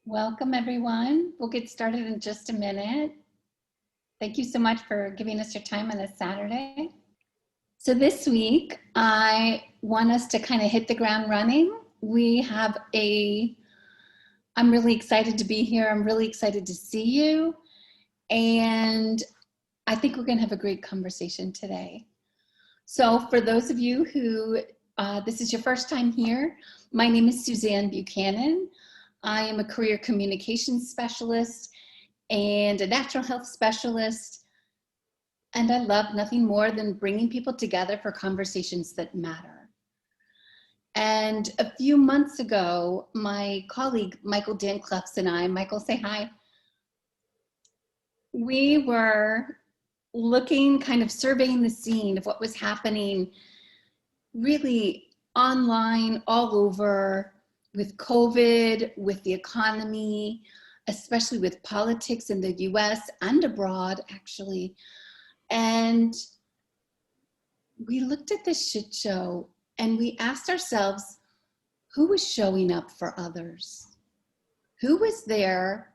Welcome, everyone. We'll get started in just a minute. Thank you so much for giving us your time on this Saturday. So this week, I want us to kind of hit the ground running. I'm really excited to be here. I'm really excited to see you. And I think we're going to have a great conversation today. So for those of you who, this is your first time here, my name is Suzanne Buchanan. I am a career communications specialist and a natural health specialist. And I love nothing more than bringing people together for conversations that matter. And a few months ago, my colleague, Michael Dan Clefts and I, Michael, say hi. We were looking, kind of surveying the scene of what was happening really online, all over, with COVID, with the economy, especially with politics in the US and abroad, actually. And we looked at this shit show and we asked ourselves, who was showing up for others? Who was there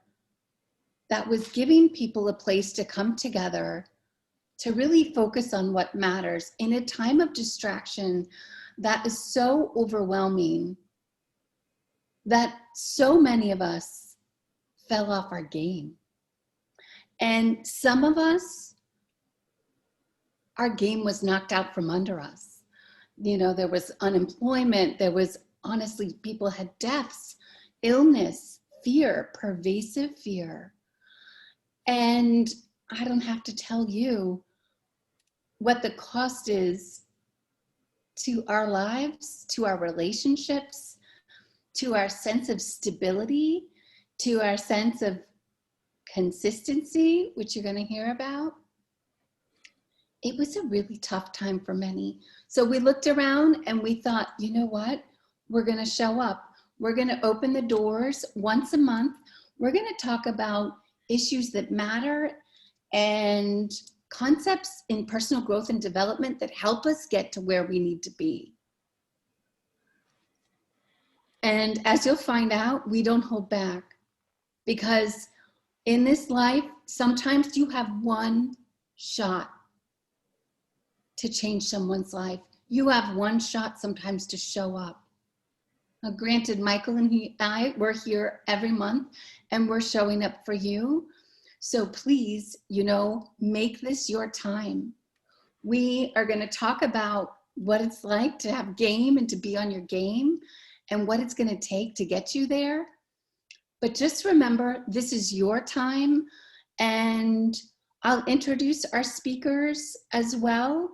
that was giving people a place to come together to really focus on what matters in a time of distraction that is so overwhelming that so many of us fell off our game. And some of us, our game was knocked out from under us. You know, there was unemployment, there was, honestly, people had deaths, illness, fear, pervasive fear. And I don't have to tell you what the cost is to our lives, to our relationships, to our sense of stability, to our sense of consistency, which you're going to hear about. It was a really tough time for many. So we looked around and we thought, you know what? We're going to show up. We're going to open the doors once a month. We're going to talk about issues that matter and concepts in personal growth and development that help us get to where we need to be. And as you'll find out, we don't hold back, because in this life, sometimes you have one shot to change someone's life. You have one shot sometimes to show up. Now, granted, Michael and I, we're here every month and we're showing up for you. So please, make this your time. We are going to talk about what it's like to have game and to be on your game and what it's going to take to get you there. But just remember, this is your time, and I'll introduce our speakers as well.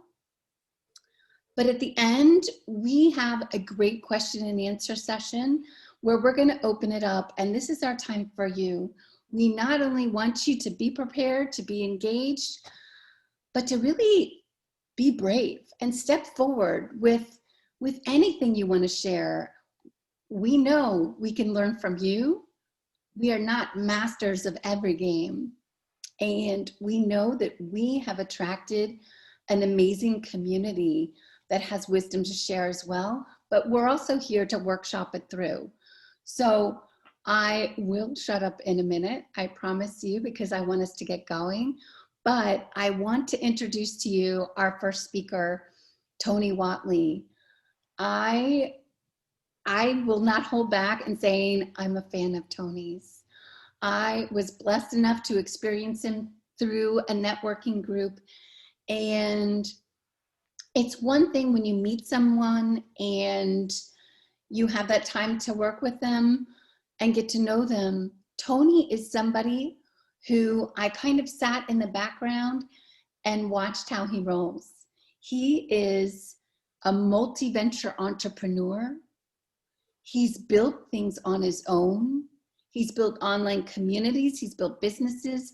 But at the end, we have a great question and answer session where we're going to open it up. And this is our time for you. We not only want you to be prepared, to be engaged, but to really be brave and step forward with anything you want to share. We know we can learn from you. We are not masters of every game. And we know that we have attracted an amazing community that has wisdom to share as well, but we're also here to workshop it through. So I will shut up in a minute, I promise you, because I want us to get going. But I want to introduce to you our first speaker, Tony Whatley. I will not hold back in saying I'm a fan of Tony's. I was blessed enough to experience him through a networking group, and it's one thing when you meet someone and you have that time to work with them and get to know them. Tony is somebody who I kind of sat in the background and watched how he rolls. He is a multi-venture entrepreneur. He's built things on his own. He's built online communities. He's built businesses.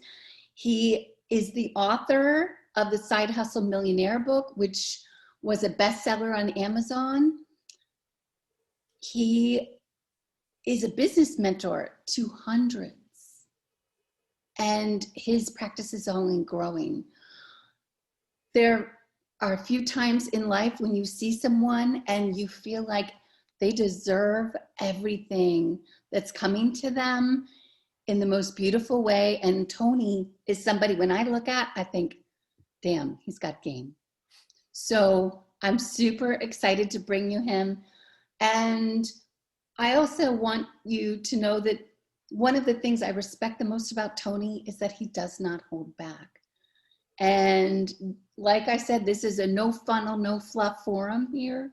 He is the author of the Side Hustle Millionaire book, which was a bestseller on Amazon. He is a business mentor to hundreds, and his practice is only growing. There are a few times in life when you see someone and you feel like They deserve everything that's coming to them in the most beautiful way. And Tony is somebody, when I look at, I think, damn, he's got game. So I'm super excited to bring you him. And I also want you to know that one of the things I respect the most about Tony is that he does not hold back. And like I said, this is a no funnel, no fluff forum here,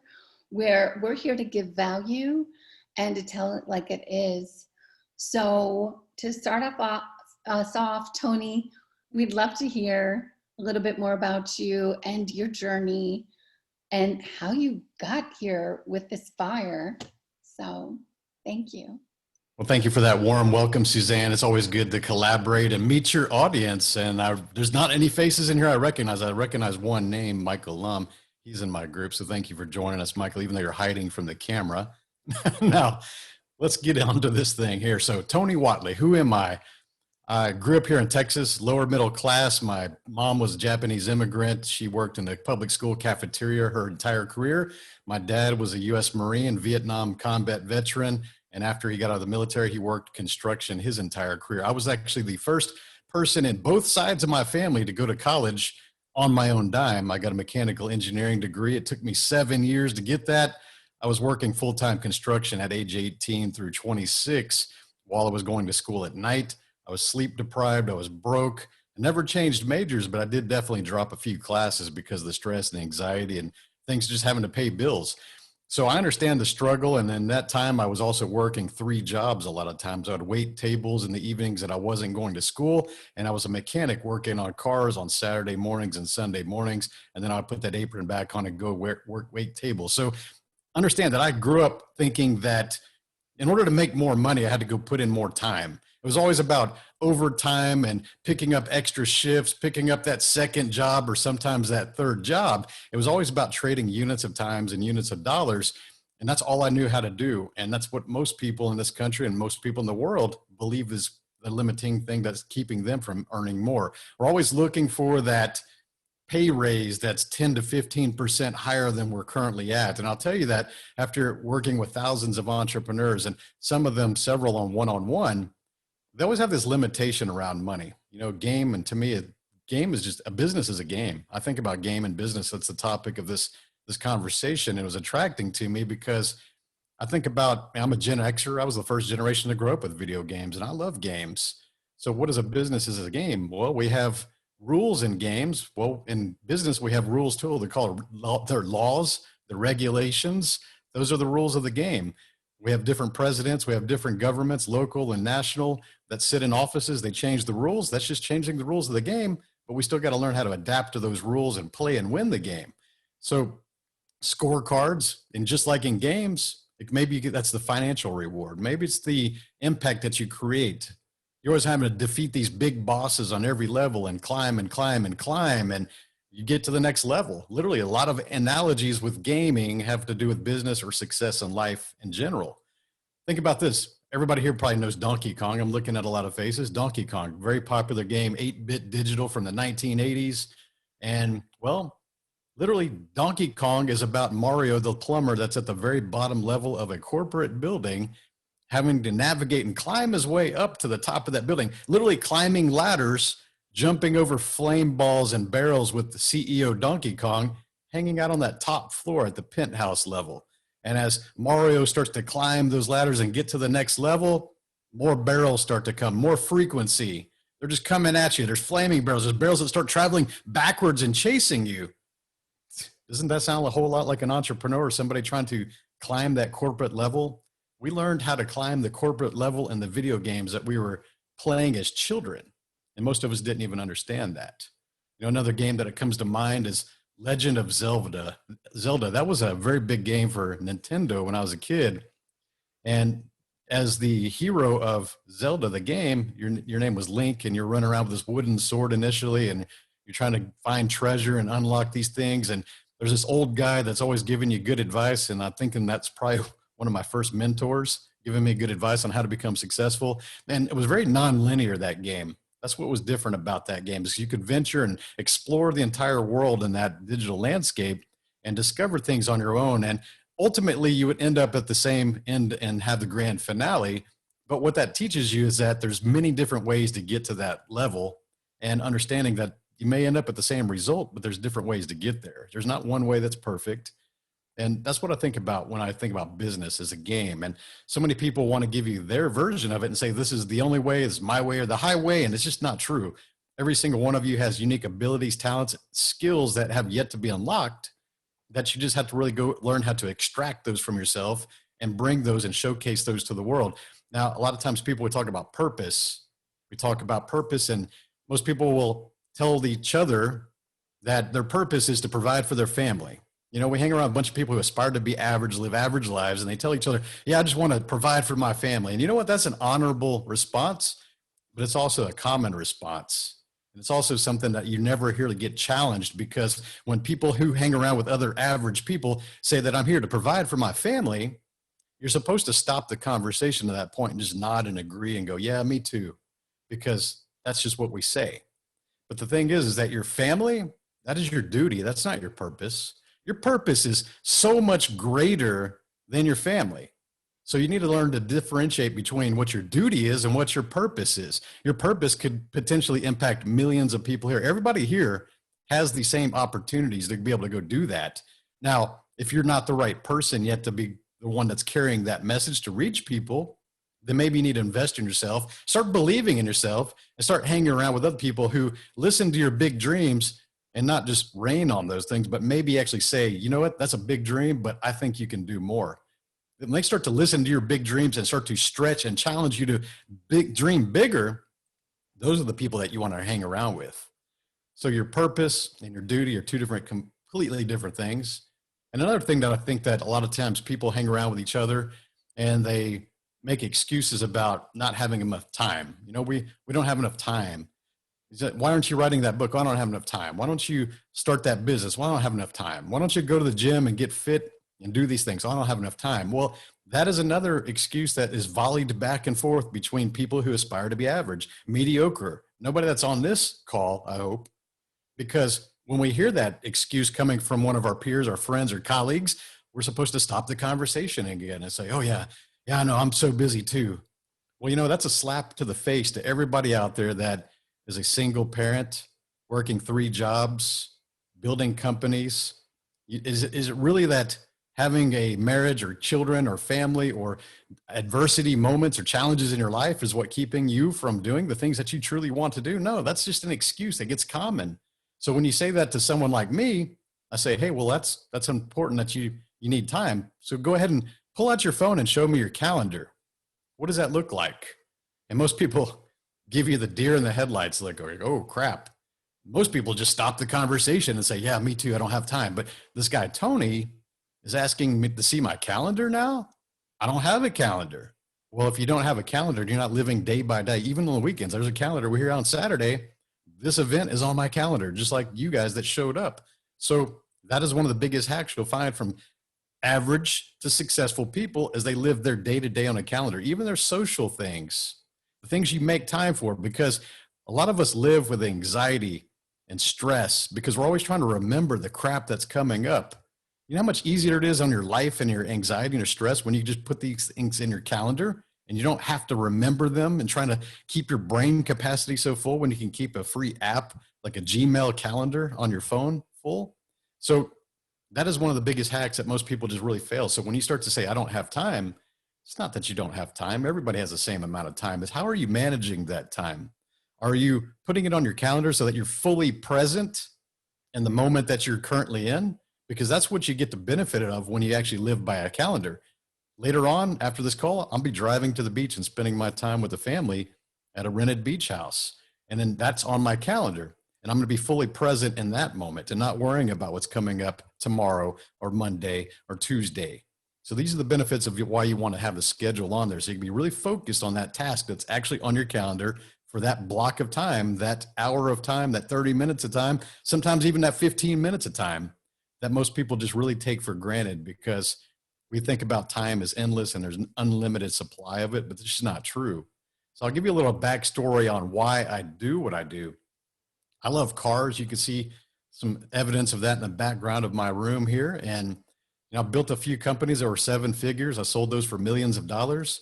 where we're here to give value and to tell it like it is. So to start us off, Tony, we'd love to hear a little bit more about you and your journey and how you got here with this fire. So thank you. Well, thank you for that warm welcome, Suzanne. It's always good to collaborate and meet your audience. And there's not any faces in here I recognize. I recognize one name, Michael Lum. He's in my group. So thank you for joining us, Michael, even though you're hiding from the camera. Now, let's get on to this thing here. So Tony Whatley, who am I? I grew up here in Texas, lower middle class. My mom was a Japanese immigrant. She worked in the public school cafeteria her entire career. My dad was a U.S. Marine, Vietnam combat veteran. And after he got out of the military, he worked construction his entire career. I was actually the first person in both sides of my family to go to college on my own dime. I got a mechanical engineering degree. It took me 7 years to get that. I was working full-time construction at age 18 through 26 while I was going to school at night. I was sleep deprived. I was broke. I never changed majors, but I did definitely drop a few classes because of the stress and anxiety and things just having to pay bills. So I understand the struggle. And in that time, I was also working 3 jobs a lot of times. I would wait tables in the evenings that I wasn't going to school. And I was a mechanic working on cars on Saturday mornings and Sunday mornings. And then I'd put that apron back on and go wait tables. So understand that I grew up thinking that in order to make more money, I had to go put in more time. It was always about overtime and picking up extra shifts, picking up that second job or sometimes that third job. It was always about trading units of times and units of dollars. And that's all I knew how to do. And that's what most people in this country and most people in the world believe is the limiting thing that's keeping them from earning more. We're always looking for that pay raise that's 10 to 15% higher than we're currently at. And I'll tell you that after working with thousands of entrepreneurs and some of them several on one-on-one, they always have this limitation around money. You know, game, and to me, a game is just, a business is a game. I think about game and business. That's the topic of this conversation. It was attracting to me because I think about, I'm a Gen Xer. I was the first generation to grow up with video games and I love games. So what is a business as a game? Well, we have rules in games. Well, in business, we have rules too. They're called they're laws, the regulations. Those are the rules of the game. We have different presidents. We have different governments, local and national, that sit in offices. They change the rules. That's just changing the rules of the game. But we still got to learn how to adapt to those rules and play and win the game. So scorecards, and just like in games, maybe that's the financial reward. Maybe it's the impact that you create. You're always having to defeat these big bosses on every level and climb and climb and climb. And you get to the next level. Literally, a lot of analogies with gaming have to do with business or success in life in general. Think about this. Everybody here probably knows Donkey Kong. I'm looking at a lot of faces. Donkey Kong, very popular game, 8-bit digital from the 1980s. And well, literally Donkey Kong is about Mario, the plumber that's at the very bottom level of a corporate building, having to navigate and climb his way up to the top of that building, literally climbing ladders, jumping over flame balls and barrels with the CEO Donkey Kong hanging out on that top floor at the penthouse level. And as Mario starts to climb those ladders and get to the next level, more barrels start to come, more frequency. They're just coming at you. There's flaming barrels. There's barrels that start traveling backwards and chasing you. Doesn't that sound a whole lot like an entrepreneur or somebody trying to climb that corporate level? We learned how to climb the corporate level in the video games that we were playing as children. And most of us didn't even understand that. You know, another game that comes to mind is Legend of Zelda. That was a very big game for Nintendo when I was a kid. And as the hero of Zelda, the game, your name was Link, and you're running around with this wooden sword initially, and you're trying to find treasure and unlock these things. And there's this old guy that's always giving you good advice. And I'm thinking that's probably one of my first mentors, giving me good advice on how to become successful. And it was very non-linear, that game. That's what was different about that game, is you could venture and explore the entire world in that digital landscape and discover things on your own. And ultimately you would end up at the same end and have the grand finale. But what that teaches you is that there's many different ways to get to that level, and understanding that you may end up at the same result, but there's different ways to get there. There's not one way that's perfect. And that's what I think about when I think about business as a game. And so many people want to give you their version of it and say, this is the only way, this is my way or the highway. And it's just not true. Every single one of you has unique abilities, talents, skills that have yet to be unlocked, that you just have to really go learn how to extract those from yourself and bring those and showcase those to the world. Now, a lot of times people, we talk about purpose. We talk about purpose, and most people will tell each other that their purpose is to provide for their family. You know, we hang around a bunch of people who aspire to be average, live average lives, and they tell each other, yeah, I just want to provide for my family. And you know what? That's an honorable response, but it's also a common response. And it's also something that you never hear to get challenged, because when people who hang around with other average people say that I'm here to provide for my family, you're supposed to stop the conversation at that point and just nod and agree and go, yeah, me too, because that's just what we say. But the thing is that your family, that is your duty. That's not your purpose. Your purpose is so much greater than your family. So you need to learn to differentiate between what your duty is and what your purpose is. Your purpose could potentially impact millions of people here. Everybody here has the same opportunities to be able to go do that. Now, if you're not the right person yet to be the one that's carrying that message to reach people, then maybe you need to invest in yourself, start believing in yourself, and start hanging around with other people who listen to your big dreams and not just rain on those things, but maybe actually say, you know what, that's a big dream, but I think you can do more. When they start to listen to your big dreams and start to stretch and challenge you to dream bigger, those are the people that you want to hang around with. So your purpose and your duty are two different, completely different things. And another thing that I think that a lot of times people hang around with each other and they make excuses about not having enough time. You know, we don't have enough time. Why aren't you writing that book? I don't have enough time. Why don't you start that business? Why don't I have enough time? Why don't you go to the gym and get fit and do these things? I don't have enough time. Well, that is another excuse that is volleyed back and forth between people who aspire to be average, mediocre. Nobody that's on this call, I hope, because when we hear that excuse coming from one of our peers, our friends, or colleagues, we're supposed to stop the conversation again and say, oh yeah, I know, I'm so busy too. Well, you know, that's a slap to the face to everybody out there that is a single parent, working 3 jobs, building companies. Is it really that having a marriage or children or family or adversity moments or challenges in your life is what keeping you from doing the things that you truly want to do? No, that's just an excuse that gets common. So when you say that to someone like me, I say, hey, well, that's important that you need time. So go ahead and pull out your phone and show me your calendar. What does that look like? And most people give you the deer in the headlights, like, oh crap. Most people just stop the conversation and say, yeah, me too, I don't have time. But this guy, Tony, is asking me to see my calendar now? I don't have a calendar. Well, if you don't have a calendar, you're not living day by day. Even on the weekends, there's a calendar. We're here on Saturday. This event is on my calendar, just like you guys that showed up. So that is one of the biggest hacks you'll find from average to successful people, as they live their day-to-day on a calendar, even their social things, the things you make time for, because a lot of us live with anxiety and stress because we're always trying to remember the crap that's coming up. You know how much easier it is on your life and your anxiety and your stress when you just put these things in your calendar and you don't have to remember them and trying to keep your brain capacity so full when you can keep a free app like a Gmail calendar on your phone full. So that is one of the biggest hacks that most people just really fail. So when you start to say, I don't have time, it's not that you don't have time. Everybody has the same amount of time. It's how are you managing that time? Are you putting it on your calendar so that you're fully present in the moment that you're currently in? Because that's what you get the benefit of when you actually live by a calendar. Later on, after this call, I'll be driving to the beach and spending my time with the family at a rented beach house. And then that's on my calendar. And I'm going to be fully present in that moment and not worrying about what's coming up tomorrow or Monday or Tuesday. So these are the benefits of why you want to have the schedule on there. So you can be really focused on that task that's actually on your calendar for that block of time, that hour of time, that 30 minutes of time, sometimes even that 15 minutes of time that most people just really take for granted, because we think about time as endless and there's an unlimited supply of it, but it's just not true. So I'll give you a little backstory on why I do what I do. I love cars. You can see some evidence of that in the background of my room here. And I built a few companies that were 7 figures. I sold those for millions of dollars.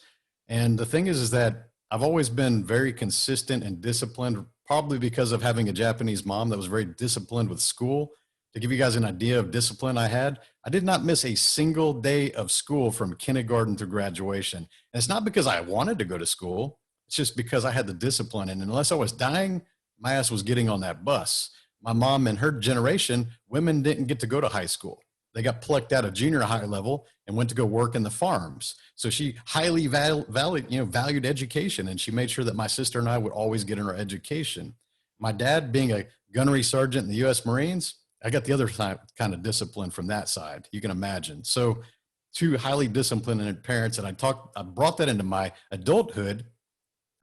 And the thing is that I've always been very consistent and disciplined, probably because of having a Japanese mom that was very disciplined with school. To give you guys an idea of discipline I did not miss a single day of school from kindergarten to graduation. And it's not because I wanted to go to school. It's just because I had the discipline. And unless I was dying, my ass was getting on that bus. My mom and her generation, women didn't get to go to high school. They got plucked out of junior high level and went to go work in the farms. So she highly valued education, and she made sure that my sister and I would always get in our education. My dad, being a gunnery sergeant in the U.S. Marines, I got the other kind of discipline from that side. You can imagine. So 2 highly disciplined parents, and I brought that into my adulthood.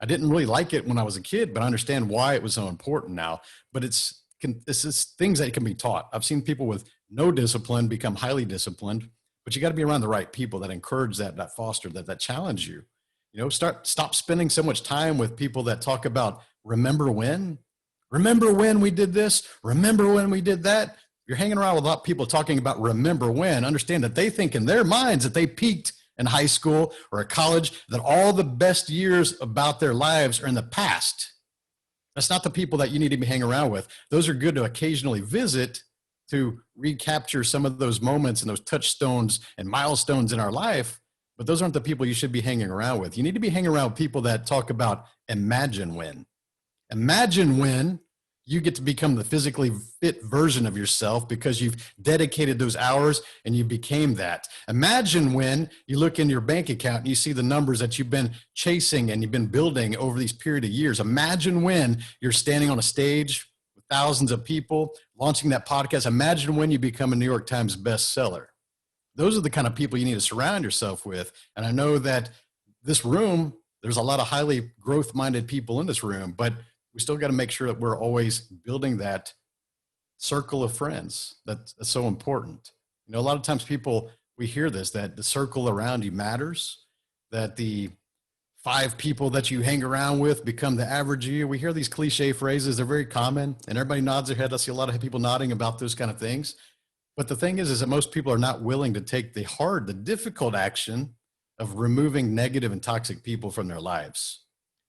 I didn't really like it when I was a kid, but I understand why it was so important now. But it's just things that can be taught. I've seen people with no discipline become highly disciplined, but you got to be around the right people that encourage that foster that challenge you. Stop spending so much time with people that talk about remember when we did this, remember when we did that. You're hanging around with a lot of people talking about remember when. Understand that they think in their minds that they peaked in high school or at college, that all the best years about their lives are in the past. That's not the people that you need to be hanging around with. Those are good to occasionally visit, to recapture some of those moments and those touchstones and milestones in our life, but those aren't the people you should be hanging around with. You need to be hanging around with people that talk about imagine when. Imagine when you get to become the physically fit version of yourself because you've dedicated those hours and you became that. Imagine when you look in your bank account and you see the numbers that you've been chasing and you've been building over these period of years. Imagine when you're standing on a stage with thousands of people launching that podcast. Imagine when you become a New York Times bestseller. Those are the kind of people you need to surround yourself with. And I know that this room, there's a lot of highly growth-minded people in this room, but we still got to make sure that we're always building that circle of friends. That's so important. A lot of times we hear this, that the circle around you matters, that the 5 people that you hang around with become the average of you. We hear these cliche phrases. They're very common, and everybody nods their head. I see a lot of people nodding about those kind of things. But the thing is that most people are not willing to take the difficult action of removing negative and toxic people from their lives.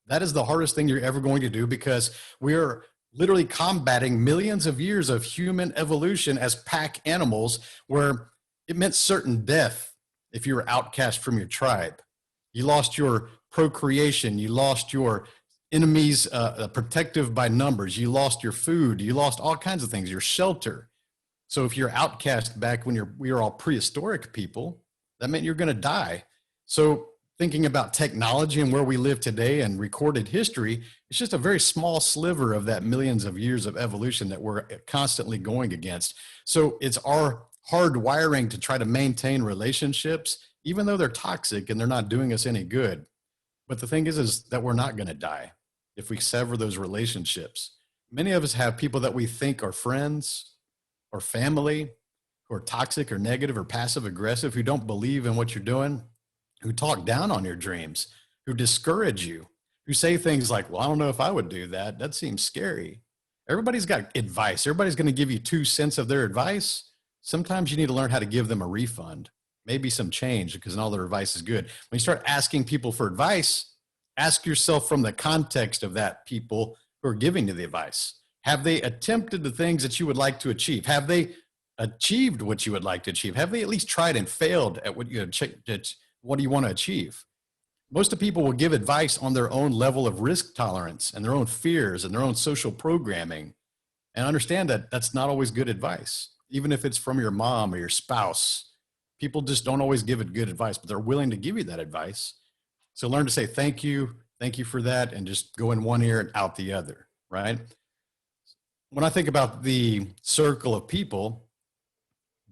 That is the hardest thing you're ever going to do, because we're literally combating millions of years of human evolution as pack animals, where it meant certain death if you were outcast from your tribe. You lost your procreation. You lost your enemies, protective by numbers. You lost your food. You lost all kinds of things, your shelter. So if you're outcast back when we were all prehistoric people, that meant you're going to die. So thinking about technology and where we live today and recorded history, it's just a very small sliver of that millions of years of evolution that we're constantly going against. So it's our hard wiring to try to maintain relationships, even though they're toxic and they're not doing us any good. But the thing is that we're not going to die if we sever those relationships. Many of us have people that we think are friends or family who are toxic or negative or passive aggressive, who don't believe in what you're doing, who talk down on your dreams, who discourage you, who say things like, well, I don't know if I would do that. That seems scary. Everybody's got advice. Everybody's going to give you 2 cents of their advice. Sometimes you need to learn how to give them a refund, maybe some change, because not all their advice is good. When you start asking people for advice, ask yourself from the context of that people who are giving you the advice. Have they attempted the things that you would like to achieve? Have they achieved what you would like to achieve? Have they at least tried and failed at what do you want to achieve? Most of people will give advice on their own level of risk tolerance and their own fears and their own social programming. And understand that that's not always good advice. Even if it's from your mom or your spouse, people just don't always give it good advice, but they're willing to give you that advice. So learn to say, thank you for that, and just go in one ear and out the other, right? When I think about the circle of people,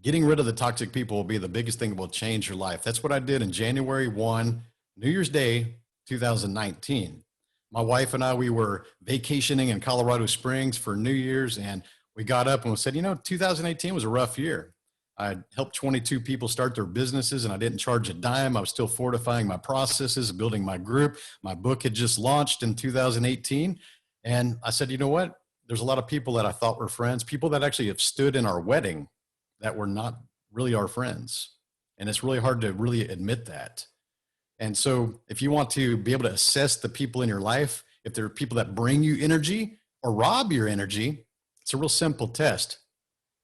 getting rid of the toxic people will be the biggest thing that will change your life. That's what I did in January 1, New Year's Day, 2019. My wife and I, we were vacationing in Colorado Springs for New Year's, and we got up and we said, 2018 was a rough year. I helped 22 people start their businesses, and I didn't charge a dime. I was still fortifying my processes, building my group. My book had just launched in 2018. And I said, you know what? There's a lot of people that I thought were friends, people that actually have stood in our wedding that were not really our friends. And it's really hard to really admit that. And so if you want to be able to assess the people in your life, if there are people that bring you energy or rob your energy, it's a real simple test.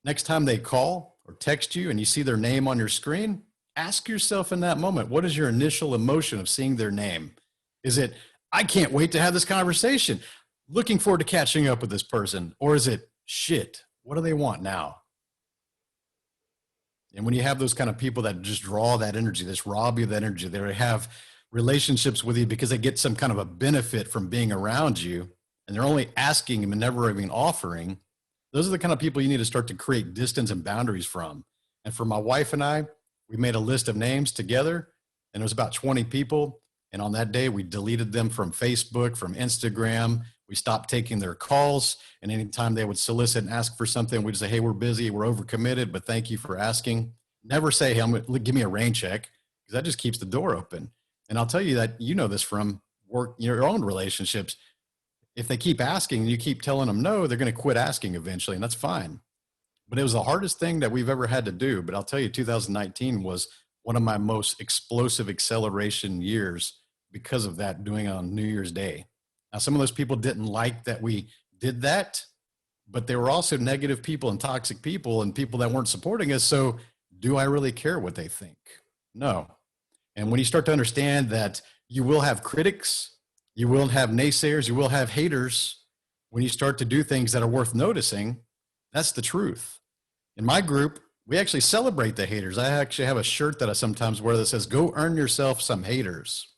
Next time they call or text you and you see their name on your screen, ask yourself in that moment, what is your initial emotion of seeing their name? Is it, I can't wait to have this conversation, looking forward to catching up with this person? Or is it, shit, what do they want now? And when you have those kind of people that just draw that energy, just rob you of that energy, they have relationships with you because they get some kind of a benefit from being around you, and they're only asking and never even offering, those are the kind of people you need to start to create distance and boundaries from. And for my wife and I, we made a list of names together, and it was about 20 people. And on that day, we deleted them from Facebook, from Instagram. We stopped taking their calls. And anytime they would solicit and ask for something, we'd say, hey, we're busy, we're overcommitted, but thank you for asking. Never say, hey, give me a rain check, because that just keeps the door open. And I'll tell you that, you know this from work, your own relationships. If they keep asking and you keep telling them no, they're going to quit asking eventually, and that's fine. But it was the hardest thing that we've ever had to do. But I'll tell you, 2019 was one of my most explosive acceleration years because of that, doing it on New Year's Day. Now, some of those people didn't like that we did that, but they were also negative people and toxic people and people that weren't supporting us. So do I really care what they think? No. And when you start to understand that you will have critics, you will have naysayers, you will have haters, when you start to do things that are worth noticing, that's the truth. In my group, we actually celebrate the haters. I actually have a shirt that I sometimes wear that says, go earn yourself some haters.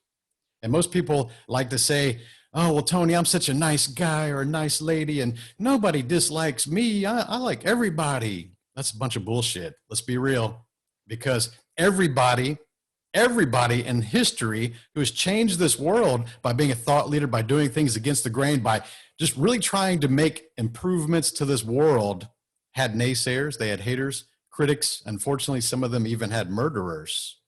And most people like to say, oh, well, Tony, I'm such a nice guy or a nice lady and nobody dislikes me. I like everybody. That's a bunch of bullshit. Let's be real. Because everybody in history who has changed this world by being a thought leader, by doing things against the grain, by just really trying to make improvements to this world, had naysayers, they had haters, critics. Unfortunately, some of them even had murderers.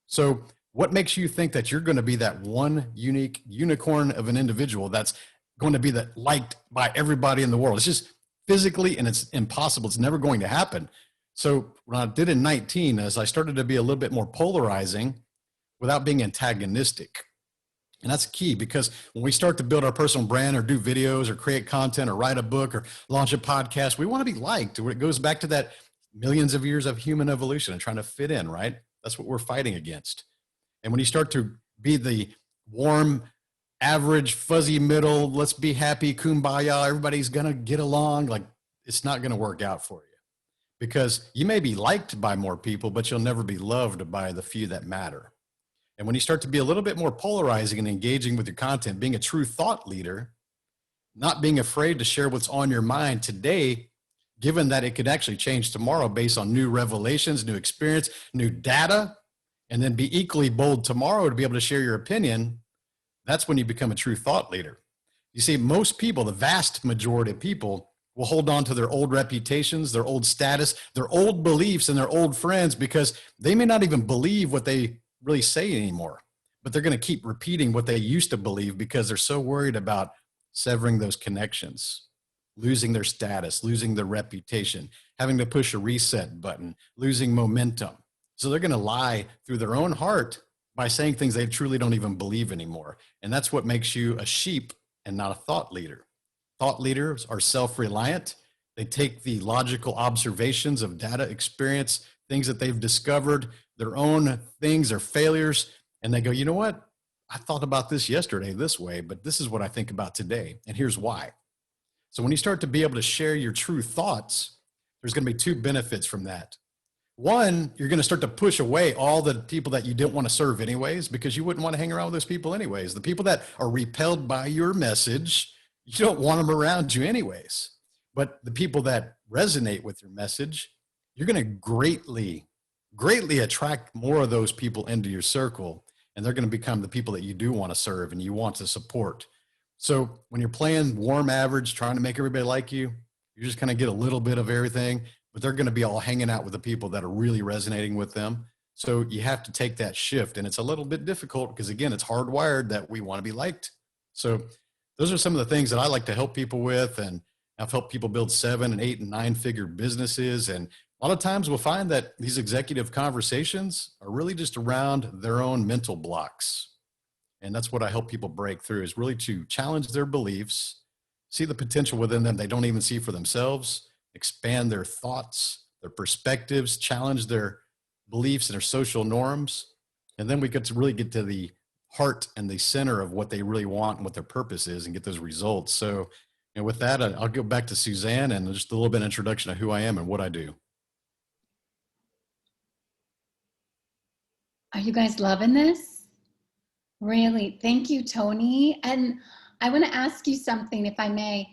So what makes you think that you're going to be that one unique unicorn of an individual that's going to be liked by everybody in the world? It's just physically, and it's impossible. It's never going to happen. So what I did in 19 is I started to be a little bit more polarizing without being antagonistic. And that's key, because when we start to build our personal brand or do videos or create content or write a book or launch a podcast, we want to be liked. It goes back to that millions of years of human evolution and trying to fit in, right? That's what we're fighting against. And when you start to be the warm, average, fuzzy middle, let's be happy, kumbaya, everybody's going to get along, like it's not going to work out for you, because you may be liked by more people, but you'll never be loved by the few that matter. And when you start to be a little bit more polarizing and engaging with your content, being a true thought leader, not being afraid to share what's on your mind today, given that it could actually change tomorrow based on new revelations, new experience, new data, and then be equally bold tomorrow to be able to share your opinion, that's when you become a true thought leader. You see, most people, the vast majority of people, will hold on to their old reputations, their old status, their old beliefs, and their old friends, because they may not even believe what they really say anymore, but they're going to keep repeating what they used to believe because they're so worried about severing those connections, losing their status, losing their reputation, having to push a reset button, losing momentum. So they're going to lie through their own heart by saying things they truly don't even believe anymore. And that's what makes you a sheep and not a thought leader. Thought leaders are self-reliant. They take the logical observations of data, experience, things that they've discovered, their own things or failures, and they go, you know what? I thought about this yesterday this way, but this is what I think about today, and here's why. So when you start to be able to share your true thoughts, there's going to be two benefits from that. One, you're going to start to push away all the people that you didn't want to serve anyways, because you wouldn't want to hang around with those people anyways. The people that are repelled by your message, you don't want them around you anyways. But the people that resonate with your message, you're going to greatly attract more of those people into your circle, and they're going to become the people that you do want to serve and you want to support. So when you're playing warm average, trying to make everybody like you, you just kind of get a little bit of everything, but they're going to be all hanging out with the people that are really resonating with them. So you have to take that shift, and it's a little bit difficult because, again, it's hardwired that we want to be liked. So those are some of the things that I like to help people with, and I've helped people build 7 and 8 and 9 figure businesses and A lot of times we'll find that these executive conversations are really just around their own mental blocks. And that's what I help people break through, is really to challenge their beliefs, see the potential within them they don't even see for themselves, expand their thoughts, their perspectives, challenge their beliefs and their social norms. And then we get to really get to the heart and the center of what they really want and what their purpose is and get those results. So, and with that, I'll go back to Suzanne and just a little bit of introduction of who I am and what I do. Are you guys loving this? Really? Thank you, Tony. And I want to ask you something, if I may.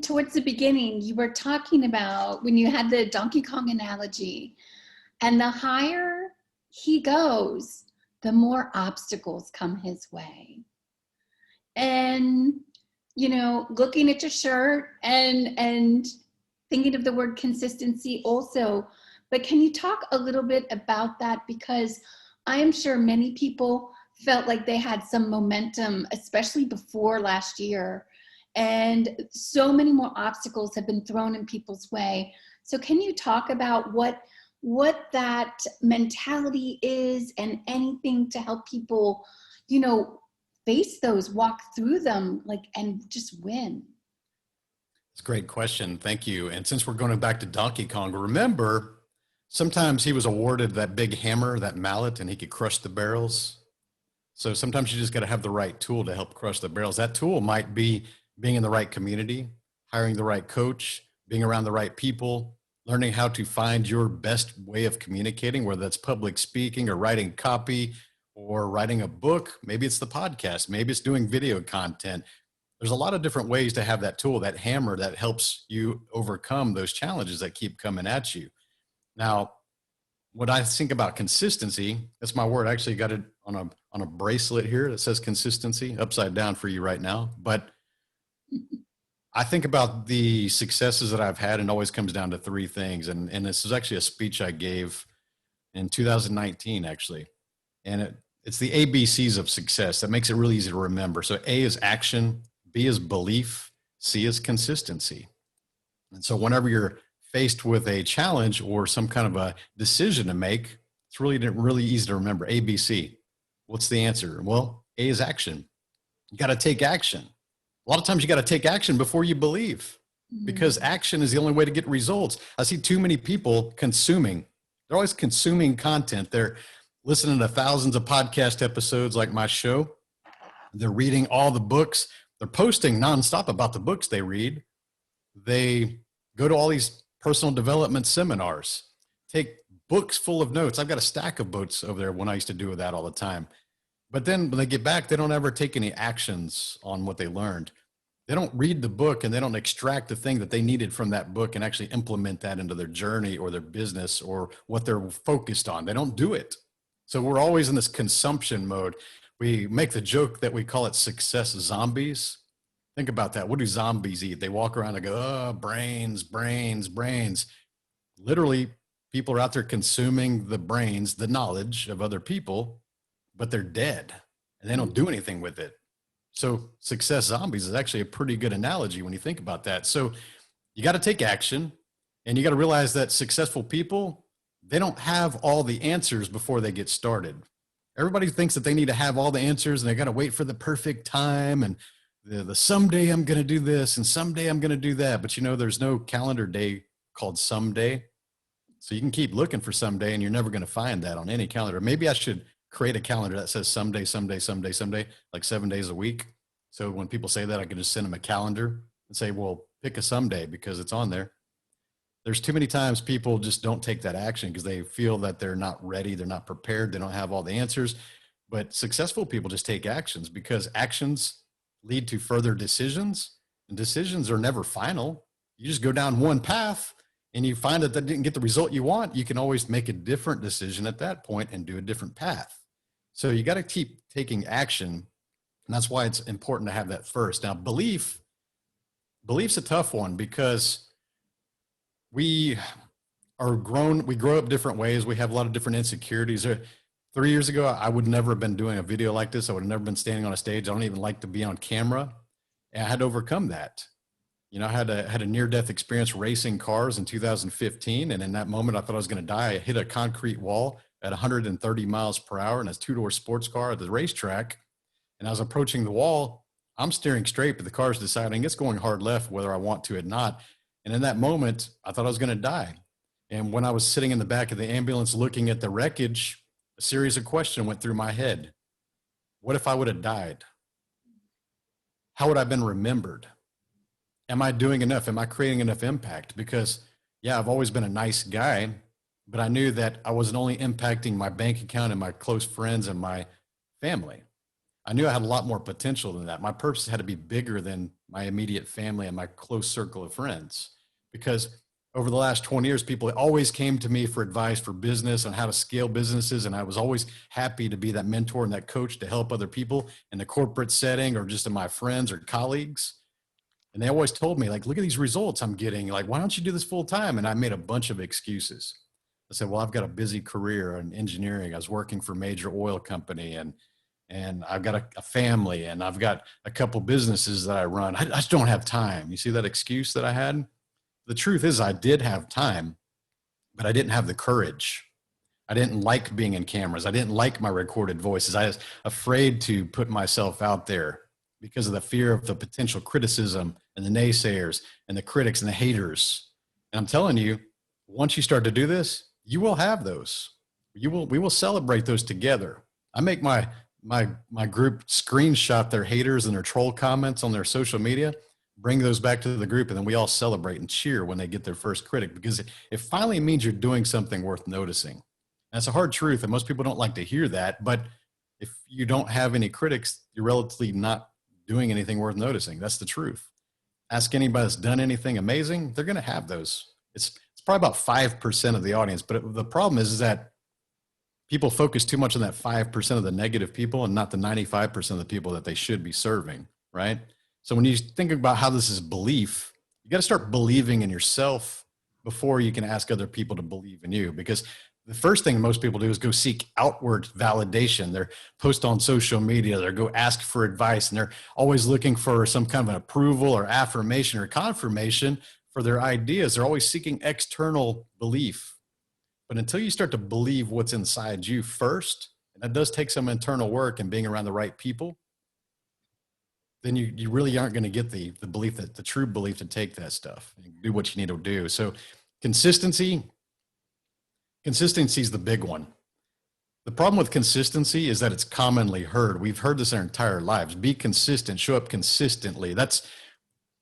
Towards the beginning, you were talking about when you had the Donkey Kong analogy, and the higher he goes, the more obstacles come his way. And, you know, looking at your shirt and thinking of the word consistency also. But can you talk a little bit about that? Because I am sure many people felt like they had some momentum, especially before last year. And so many more obstacles have been thrown in people's way. So can you talk about what that mentality is, and anything to help people, you know, face those, walk through them, like, and just win? It's a great question. Thank you. And since we're going back to Donkey Kong, remember, sometimes he was awarded that big hammer, that mallet, and he could crush the barrels. So sometimes you just got to have the right tool to help crush the barrels. That tool might be being in the right community, hiring the right coach, being around the right people, learning how to find your best way of communicating, whether that's public speaking or writing copy or writing a book. Maybe it's the podcast. Maybe it's doing video content. There's a lot of different ways to have that tool, that hammer that helps you overcome those challenges that keep coming at you. Now, when I think about consistency, that's my word. I actually got it on a bracelet here that says consistency, upside down for you right now. But I think about the successes that I've had, and it always comes down to three things. And this is actually a speech I gave in 2019, actually. And it's the ABCs of success that makes it really easy to remember. So A is action, B is belief, C is consistency. And so whenever you're faced with a challenge or some kind of a decision to make, it's really easy to remember. ABC. What's the answer? Well, A is action. You got to take action. A lot of times you got to take action before you believe, because action is the only way to get results. I see too many people consuming. They're always consuming content. They're listening to thousands of podcast episodes like my show. They're reading all the books. They're posting nonstop about the books they read. They go to all these personal development seminars, take books full of notes. I've got a stack of books over there when I used to do that all the time. But then when they get back, they don't ever take any actions on what they learned. They don't read the book and they don't extract the thing that they needed from that book and actually implement that into their journey or their business or what they're focused on. They don't do it. So we're always in this consumption mode. We make the joke that we call it success zombies. Think about that. What do zombies eat? They walk around and go, oh, brains, brains, brains. Literally, people are out there consuming the brains, the knowledge of other people, but they're dead and they don't do anything with it. So success zombies is actually a pretty good analogy when you think about that. So you got to take action, and you got to realize that successful people, they don't have all the answers before they get started. Everybody thinks that they need to have all the answers and they got to wait for the perfect time and the someday I'm going to do this and someday I'm going to do that. But you know, there's no calendar day called someday. So you can keep looking for someday and you're never going to find that on any calendar. Maybe I should create a calendar that says someday, someday, someday, someday, like 7 days a week. So when people say that, I can just send them a calendar and say, well, pick a someday because it's on there. There's too many times people just don't take that action because they feel that they're not ready. They're not prepared. They don't have all the answers. But successful people just take actions, because actions lead to further decisions, and decisions are never final. You just go down one path and you find that didn't get the result you want. You can always make a different decision at that point and do a different path. So you got to keep taking action. And that's why it's important to have that first. Now, belief's a tough one, because we grow up different ways. We have a lot of different insecurities. 3 years ago, I would never have been doing a video like this. I would have never been standing on a stage. I don't even like to be on camera. And I had to overcome that. I had a near-death experience racing cars in 2015, and in that moment, I thought I was going to die. I hit a concrete wall at 130 miles per hour in a two-door sports car at the racetrack, and I was approaching the wall. I'm steering straight, but the car's deciding it's going hard left, whether I want to or not. And in that moment, I thought I was going to die. And when I was sitting in the back of the ambulance looking at the wreckage, a series of questions went through my head. What if I would have died? How would I have been remembered? Am I doing enough? Am I creating enough impact? Because, yeah, I've always been a nice guy, but I knew that I wasn't only impacting my bank account and my close friends and my family. I knew I had a lot more potential than that. My purpose had to be bigger than my immediate family and my close circle of friends. Because over the last 20 years, people always came to me for advice for business on how to scale businesses. And I was always happy to be that mentor and that coach to help other people in the corporate setting or just in my friends or colleagues. And they always told me, like, look at these results I'm getting. Like, why don't you do this full time? And I made a bunch of excuses. I said, well, I've got a busy career in engineering. I was working for a major oil company, and I've got a family, and I've got a couple businesses that I run. I just don't have time. You see that excuse that I had? The truth is I did have time, but I didn't have the courage. I didn't like being in cameras. I didn't like my recorded voices. I was afraid to put myself out there because of the fear of the potential criticism and the naysayers and the critics and the haters. And I'm telling you, once you start to do this, you will have those. We will celebrate those together. I make my group screenshot their haters and their troll comments on their social media, bring those back to the group, and then we all celebrate and cheer when they get their first critic, because it finally means you're doing something worth noticing. That's a hard truth, and most people don't like to hear that, but if you don't have any critics, you're relatively not doing anything worth noticing. That's the truth. Ask anybody that's done anything amazing, they're going to have those. It's probably about 5% of the audience, but the problem is that people focus too much on that 5% of the negative people and not the 95% of the people that they should be serving, right? So when you think about how this is belief, you got to start believing in yourself before you can ask other people to believe in you. Because the first thing most people do is go seek outward validation. They're post on social media, they're go ask for advice, and they're always looking for some kind of an approval or affirmation or confirmation for their ideas. They're always seeking external belief. But until you start to believe what's inside you first, and that does take some internal work and being around the right people, then you really aren't going to get the belief, that the true belief to take that stuff and do what you need to do. So consistency is the big one. The problem with consistency is that it's commonly heard. We've heard this our entire lives. Be consistent, show up consistently.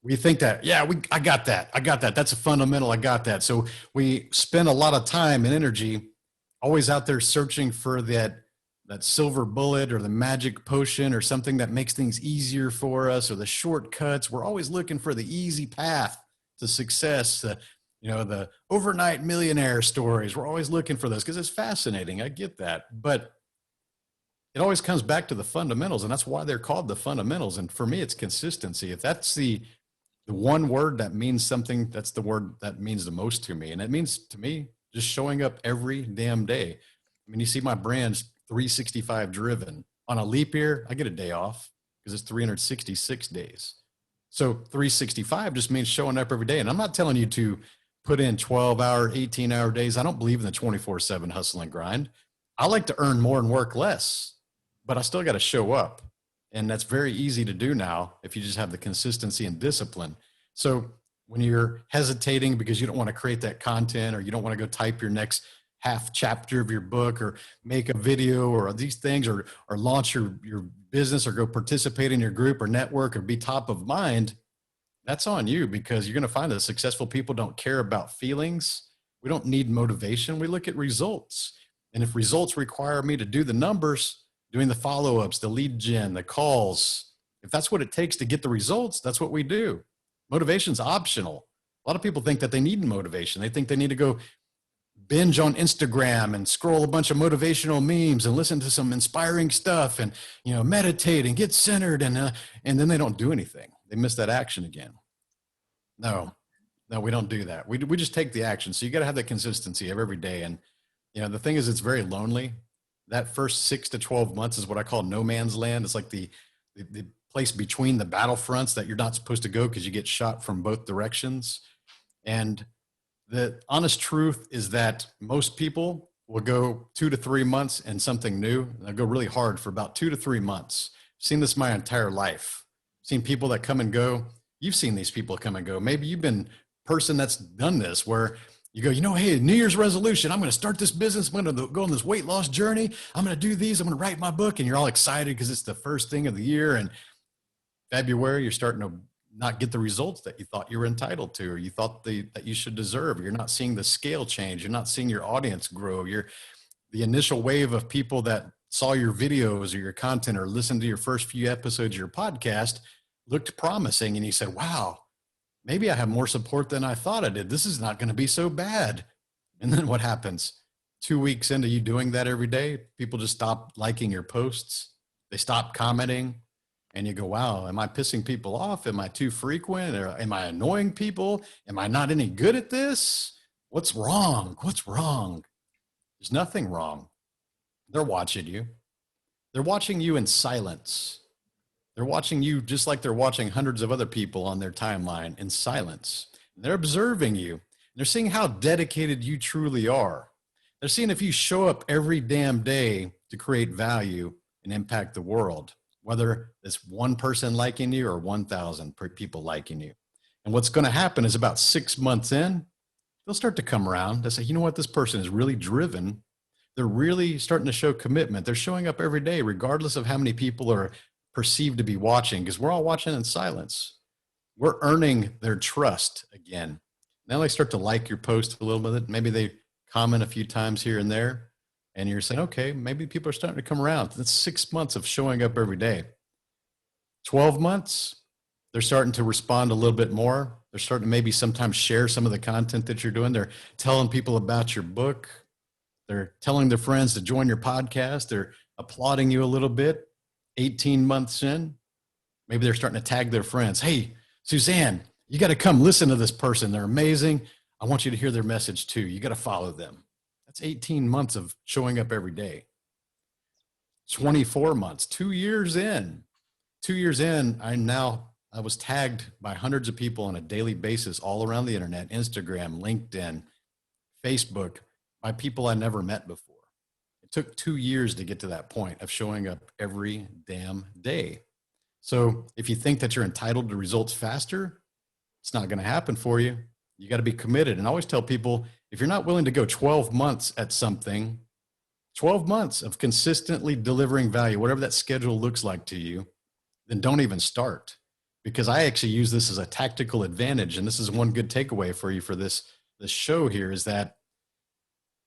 We think that, yeah, I got that. That's a fundamental. I got that. So we spend a lot of time and energy always out there searching for that silver bullet or the magic potion or something that makes things easier for us, or the shortcuts. We're always looking for the easy path to success, the overnight millionaire stories. We're always looking for those because it's fascinating. I get that. But it always comes back to the fundamentals, and that's why they're called the fundamentals. And for me, it's consistency. If that's the one word that means something, that's the word that means the most to me. And it means to me just showing up every damn day. I mean, you see my brand's 365 driven. On a leap year, I get a day off because it's 366 days. So 365 just means showing up every day. And I'm not telling you to put in 12-hour, 18-hour days. I don't believe in the 24/7 hustle and grind. I like to earn more and work less, but I still got to show up. And that's very easy to do now if you just have the consistency and discipline. So when you're hesitating because you don't want to create that content, or you don't want to go type your next half chapter of your book, or make a video, or these things, or launch your business, or go participate in your group or network, or be top of mind, that's on you, because you're going to find that successful people don't care about feelings. We don't need motivation. We look at results. And if results require me to do the numbers, doing the follow-ups, the lead gen, the calls, if that's what it takes to get the results, that's what we do. Motivation's optional. A lot of people think that they need motivation. They think they need to go binge on Instagram and scroll a bunch of motivational memes and listen to some inspiring stuff and, meditate and get centered. And then they don't do anything. They miss that action again. No, we don't do that. We just take the action. So you got to have that consistency of every day. And, the thing is, it's very lonely. That first 6 to 12 months is what I call no man's land. It's like the place between the battlefronts that you're not supposed to go because you get shot from both directions. And the honest truth is that most people will go 2 to 3 months in something new. They'll go really hard for about 2 to 3 months. I've seen this my entire life. I've seen people that come and go. You've seen these people come and go. Maybe you've been a person that's done this where you go, hey, New Year's resolution, I'm going to start this business. I'm going to go on this weight loss journey. I'm going to do these. I'm going to write my book. And you're all excited because it's the first thing of the year. And February, you're starting to not get the results that you thought you were entitled to, or you thought that you should deserve. You're not seeing the scale change. You're not seeing your audience grow. The initial wave of people that saw your videos or your content or listened to your first few episodes of your podcast looked promising. And you said, wow, maybe I have more support than I thought I did. This is not going to be so bad. And then what happens? 2 weeks into you doing that every day, people just stop liking your posts. They stop commenting. And you go, wow, am I pissing people off? Am I too frequent? Or am I annoying people? Am I not any good at this? What's wrong? What's wrong? There's nothing wrong. They're watching you. They're watching you in silence. They're watching you just like they're watching hundreds of other people on their timeline in silence. They're observing you. They're seeing how dedicated you truly are. They're seeing if you show up every damn day to create value and impact the world, whether it's one person liking you or 1,000 people liking you. And what's going to happen is about 6 months in, they'll start to come around. They'll say, you know what, this person is really driven. They're really starting to show commitment. They're showing up every day, regardless of how many people are perceived to be watching, because we're all watching in silence. We're earning their trust again. Now they start to like your post a little bit. Maybe they comment a few times here and there. And you're saying, okay, maybe people are starting to come around. That's 6 months of showing up every day. 12 months, they're starting to respond a little bit more. They're starting to maybe sometimes share some of the content that you're doing. They're telling people about your book. They're telling their friends to join your podcast. They're applauding you a little bit. 18 months in, maybe they're starting to tag their friends. Hey, Suzanne, you got to come listen to this person. They're amazing. I want you to hear their message too. You got to follow them. That's 18 months of showing up every day. 24 months, 2 years in. 2 years in, I was tagged by hundreds of people on a daily basis all around the internet, Instagram, LinkedIn, Facebook, by people I never met before. It took 2 years to get to that point of showing up every damn day. So if you think that you're entitled to results faster, it's not going to happen for you. You got to be committed. And I always tell people, if you're not willing to go 12 months at something, 12 months of consistently delivering value, whatever that schedule looks like to you, then don't even start. Because I actually use this as a tactical advantage. And this is one good takeaway for you for this show here, is that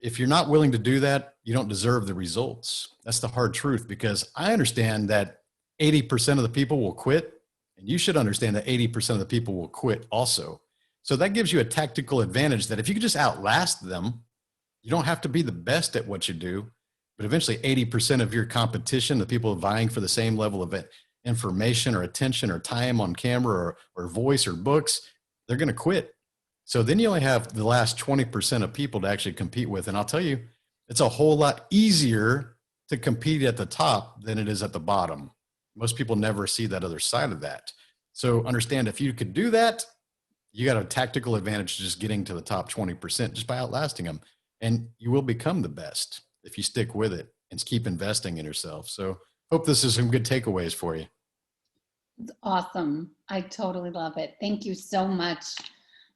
if you're not willing to do that, you don't deserve the results. That's the hard truth, because I understand that 80% of the people will quit, and you should understand that 80% of the people will quit also. So that gives you a tactical advantage that if you could just outlast them, you don't have to be the best at what you do, but eventually 80% of your competition, the people vying for the same level of information or attention or time on camera or voice or books, they're going to quit. So then you only have the last 20% of people to actually compete with. And I'll tell you, it's a whole lot easier to compete at the top than it is at the bottom. Most people never see that other side of that. So understand, if you could do that, you got a tactical advantage to just getting to the top 20% just by outlasting them. And you will become the best if you stick with it and keep investing in yourself. So hope this is some good takeaways for you. Awesome. I totally love it. Thank you so much.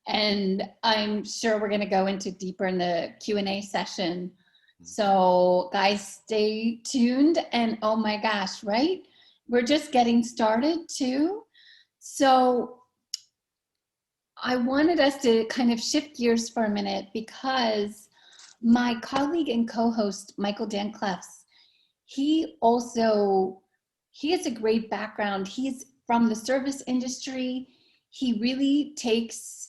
And I'm sure we're going to go into deeper in the Q&A session. So guys, stay tuned. And oh my gosh, right? We're just getting started too. So I wanted us to kind of shift gears for a minute, because my colleague and co-host, Michael Dan Clefs, he has a great background. He's from the service industry. He really takes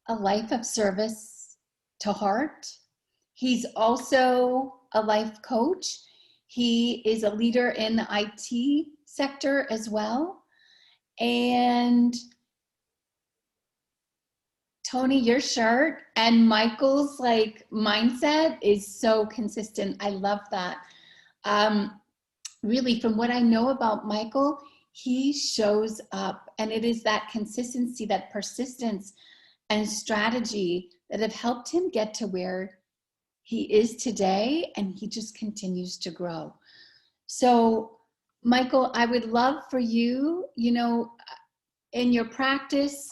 a life of service to heart. He's also a life coach. He is a leader in the IT sector as well. And Tony, your shirt and Michael's mindset is so consistent. I love that. Really, from what I know about Michael, he shows up. And it is that consistency, that persistence and strategy that have helped him get to where he is today, and he just continues to grow. So, Michael, I would love for you, in your practice,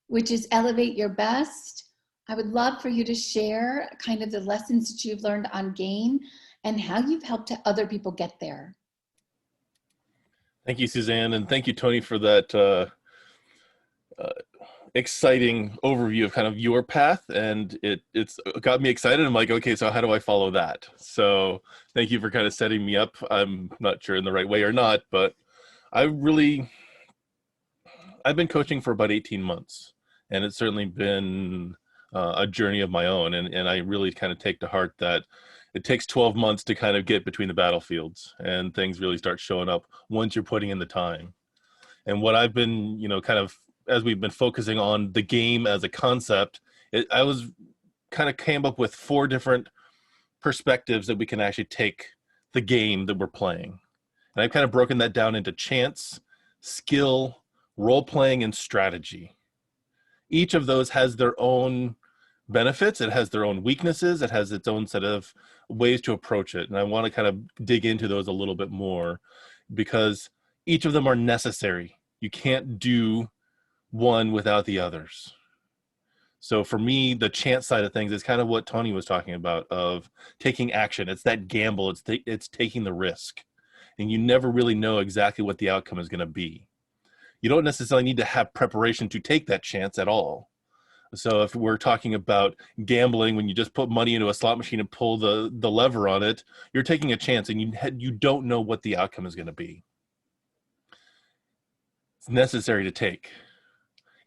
which is Elevate Your Best, I would love for you to share kind of the lessons that you've learned on game and how you've helped other people get there. Thank you, Suzanne, and thank you, Tony, for that exciting overview of kind of your path. And it's got me excited. I'm like, okay, so how do I follow that? So thank you for kind of setting me up. I'm not sure in the right way or not, but I've been coaching for about 18 months, and it's certainly been a journey of my own. And I really kind of take to heart that it takes 12 months to kind of get between the battlefields, and things really start showing up once you're putting in the time. And what I've been, kind of, as we've been focusing on the game as a concept, I was kind of came up with 4 different perspectives that we can actually take the game that we're playing. And I've kind of broken that down into chance, skill, role-playing, and strategy. Each of those has their own benefits. It has their own weaknesses. It has its own set of ways to approach it. And I want to kind of dig into those a little bit more, because each of them are necessary. You can't do one without the others. So for me, the chance side of things is kind of what Tony was talking about, of taking action. It's that gamble. It's taking the risk. And you never really know exactly what the outcome is going to be. You don't necessarily need to have preparation to take that chance at all. So if we're talking about gambling, when you just put money into a slot machine and pull the lever on it, you're taking a chance, and you don't know what the outcome is going to be. It's necessary to take.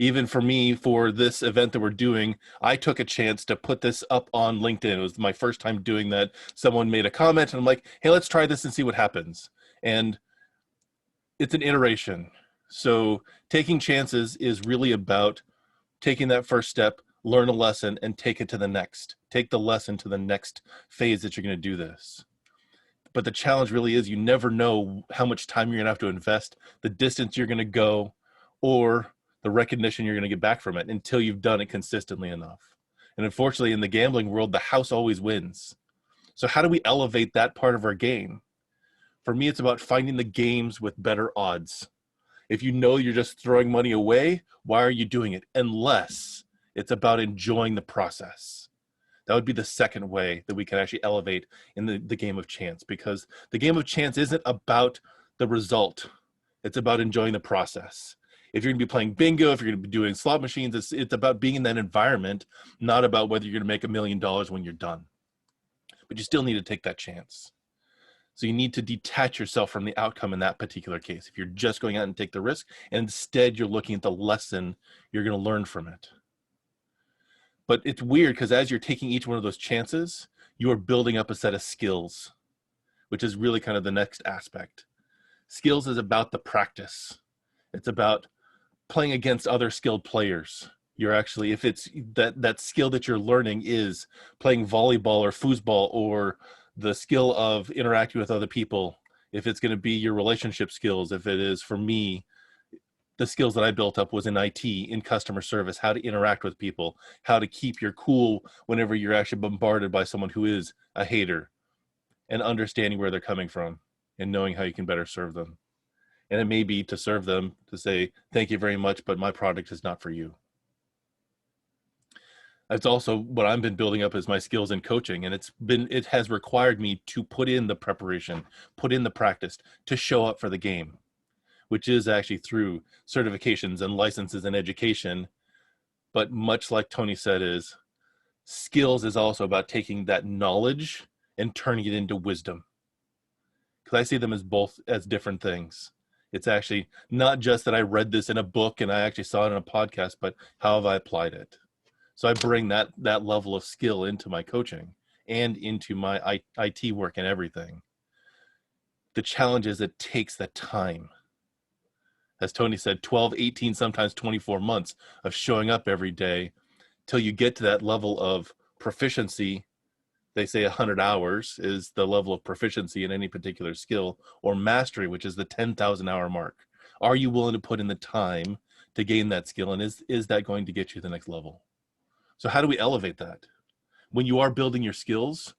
Even for me, for this event that we're doing, I took a chance to put this up on LinkedIn. It was my first time doing that. Someone made a comment, and I'm like, hey, let's try this and see what happens. And it's an iteration. So taking chances is really about taking that first step, learn a lesson, and take it to the next. Take the lesson to the next phase that you're going to do this. But the challenge really is you never know how much time you're going to have to invest, the distance you're going to go, or the recognition you're going to get back from it until you've done it consistently enough. And unfortunately, in the gambling world, the house always wins. So how do we elevate that part of our game? For me, it's about finding the games with better odds. If you know you're just throwing money away, why are you doing it? Unless it's about enjoying the process. That would be the second way that we can actually elevate in the game of chance, because the game of chance isn't about the result. It's about enjoying the process. If you're going to be playing bingo, if you're going to be doing slot machines, it's about being in that environment, not about whether you're going to make $1 million when you're done. But you still need to take that chance. So you need to detach yourself from the outcome in that particular case. If you're just going out and take the risk, and instead you're looking at the lesson you're going to learn from it. But it's weird, because as you're taking each one of those chances, you are building up a set of skills, which is really kind of the next aspect. Skills is about the practice. It's about playing against other skilled players. You're actually, if it's that skill that you're learning is playing volleyball or foosball, or the skill of interacting with other people, if it's going to be your relationship skills, if it is, for me, the skills that I built up was in IT, in customer service, how to interact with people, how to keep your cool whenever you're actually bombarded by someone who is a hater, and understanding where they're coming from and knowing how you can better serve them. And it may be to serve them to say, thank you very much, but my product is not for you. That's also what I've been building up as my skills in coaching. And it has required me to put in the preparation, put in the practice to show up for the game, which is actually through certifications and licenses and education. But much like Tony said, is skills is also about taking that knowledge and turning it into wisdom. Because I see them as both as different things. It's actually not just that I read this in a book and I actually saw it in a podcast, but how have I applied it? So I bring that level of skill into my coaching and into my IT work and everything. The challenge is it takes the time. As Tony said, 12, 18, sometimes 24 months of showing up every day till you get to that level of proficiency. They say 100 hours is the level of proficiency in any particular skill, or mastery, which is the 10,000 hour mark. Are you willing to put in the time to gain that skill? And is that going to get you to the next level? So how do we elevate that? When you are building your skills,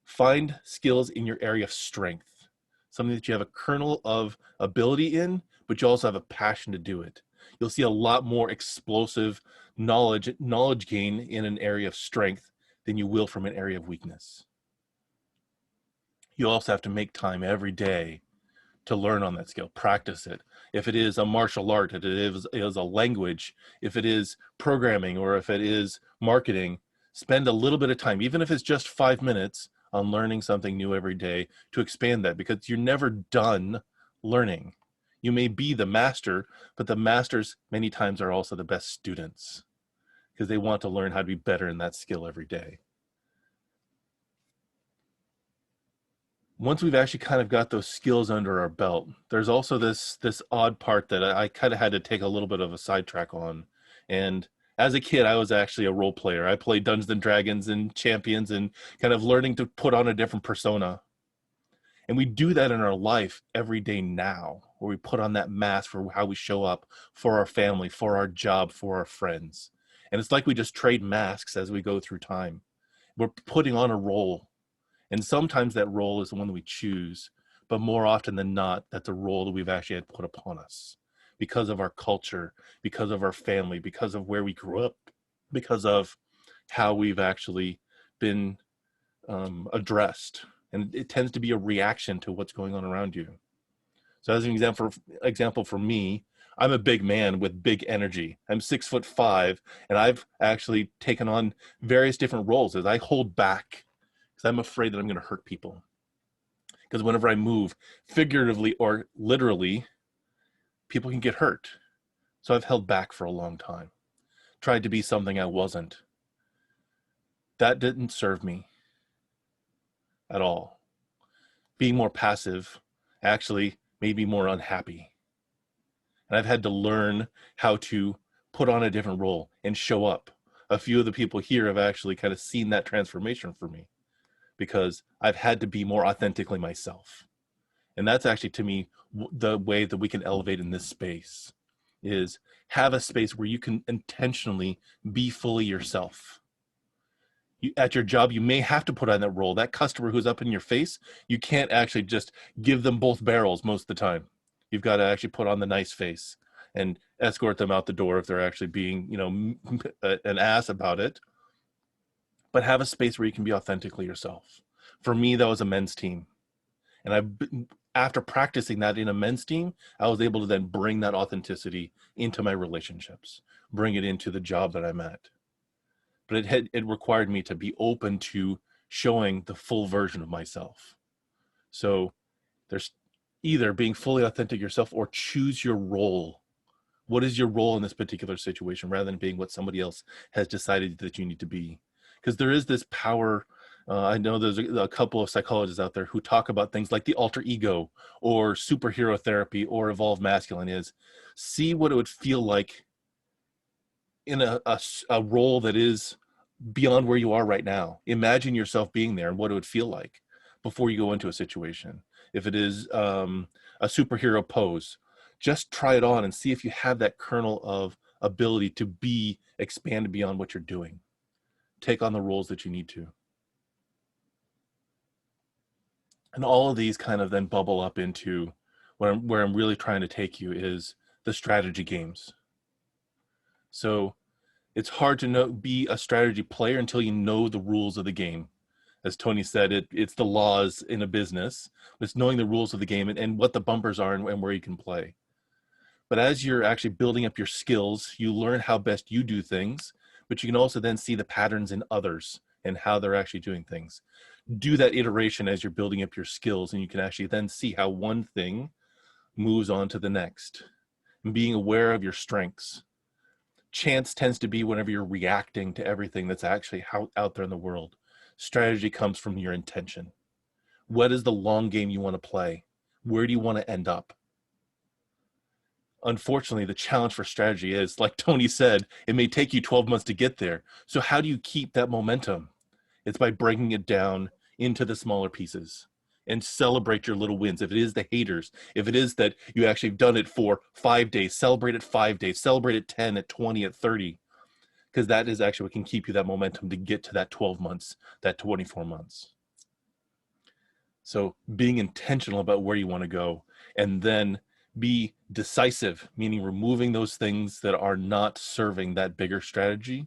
find skills in your area of strength, something that you have a kernel of ability in, but you also have a passion to do it. You'll see a lot more explosive knowledge gain in an area of strength than you will from an area of weakness. You also have to make time every day to learn on that skill, practice it. If it is a martial art, if it is a language, if it is programming, or if it is marketing, spend a little bit of time, even if it's just 5 minutes, on learning something new every day to expand that, because you're never done learning. You may be the master, but the masters many times are also the best students because they want to learn how to be better in that skill every day. Once we've actually kind of got those skills under our belt, there's also this odd part that I kind of had to take a little bit of a sidetrack on. And as a kid, I was actually a role player. I played Dungeons and Dragons and Champions and kind of learning to put on a different persona. And we do that in our life every day now, where we put on that mask for how we show up for our family, for our job, for our friends. And it's like we just trade masks as we go through time. We're putting on a role. And sometimes that role is the one that we choose, but more often than not, that's a role that we've actually had put upon us because of our culture, because of our family, because of where we grew up, because of how we've actually been addressed. And it tends to be a reaction to what's going on around you. So as an example for me, I'm a big man with big energy. I'm 6'5", and I've actually taken on various different roles as I hold back because I'm afraid that I'm going to hurt people. Because whenever I move, figuratively or literally, people can get hurt. So I've held back for a long time, tried to be something I wasn't. That didn't serve me at all. Being more passive actually made me more unhappy. And I've had to learn how to put on a different role and show up. A few of the people here have actually kind of seen that transformation for me because I've had to be more authentically myself. And that's actually, to me, the way that we can elevate in this space is have a space where you can intentionally be fully yourself. At your job, you may have to put on that role. That customer who's up in your face, you can't actually just give them both barrels most of the time. You've got to actually put on the nice face and escort them out the door if they're actually being, an ass about it. But have a space where you can be authentically yourself. For me, that was a men's team. And after practicing that in a men's team, I was able to then bring that authenticity into my relationships, bring it into the job that I'm at. But it required me to be open to showing the full version of myself. So there's either being fully authentic yourself or choose your role. What is your role in this particular situation rather than being what somebody else has decided that you need to be? Because there is this power. I know there's a couple of psychologists out there who talk about things like the alter ego or superhero therapy or evolved masculine is see what it would feel like in a role that is beyond where you are right now. Imagine yourself being there and what it would feel like before you go into a situation. If it is a superhero pose, just try it on and see if you have that kernel of ability to be expanded beyond what you're doing. Take on the roles that you need to. And all of these kind of then bubble up into where I'm really trying to take you is the strategy games. So it's hard to be a strategy player until you know the rules of the game. As Tony said, it's the laws in a business. It's knowing the rules of the game and what the bumpers are and where you can play. But as you're actually building up your skills, you learn how best you do things, but you can also then see the patterns in others and how they're actually doing things. Do that iteration as you're building up your skills, and you can actually then see how one thing moves on to the next. And being aware of your strengths. Chance tends to be whenever you're reacting to everything that's actually out there in the world. Strategy comes from your intention. What is the long game you want to play? Where do you want to end up? Unfortunately, the challenge for strategy is, like Tony said, it may take you 12 months to get there. So how do you keep that momentum? It's by breaking it down into the smaller pieces and celebrate your little wins. If it is the haters, if it is that you actually done it for 5 days, celebrate it 5 days, celebrate it 10, at 20, at 30, because that is actually what can keep you that momentum to get to that 12 months, that 24 months. So being intentional about where you want to go, and then be decisive, meaning removing those things that are not serving that bigger strategy.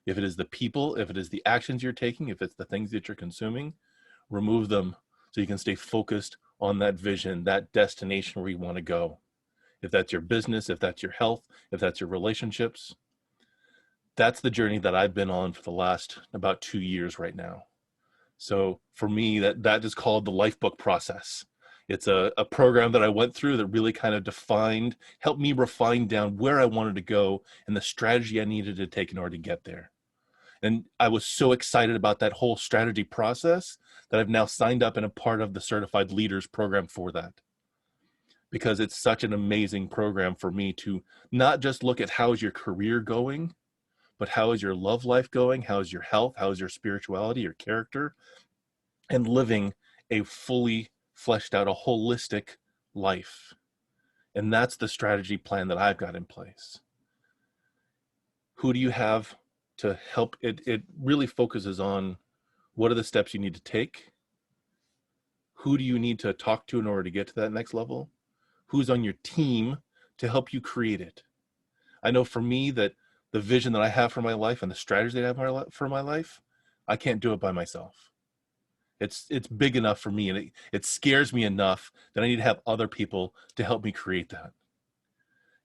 If it is the people, if it is the actions you're taking, if it's the things that you're consuming, remove them so you can stay focused on that vision, that destination where you want to go. If that's your business, if that's your health, if that's your relationships, that's the journey that I've been on for the last about 2 years right now. So for me, that is called the Lifebook process. It's a program that I went through that really kind of helped me refine down where I wanted to go and the strategy I needed to take in order to get there. And I was so excited about that whole strategy process that I've now signed up and a part of the Certified Leaders program for that. Because it's such an amazing program for me to not just look at how's your career going, but how is your love life going? How is your health? How is your spirituality, your character? And living a fully fleshed out, a holistic life. And that's the strategy plan that I've got in place. Who do you have to help? It really focuses on what are the steps you need to take? Who do you need to talk to in order to get to that next level? Who's on your team to help you create it? I know for me that the vision that I have for my life and the strategy that I have for my life, I can't do it by myself. It's big enough for me, and it scares me enough that I need to have other people to help me create that.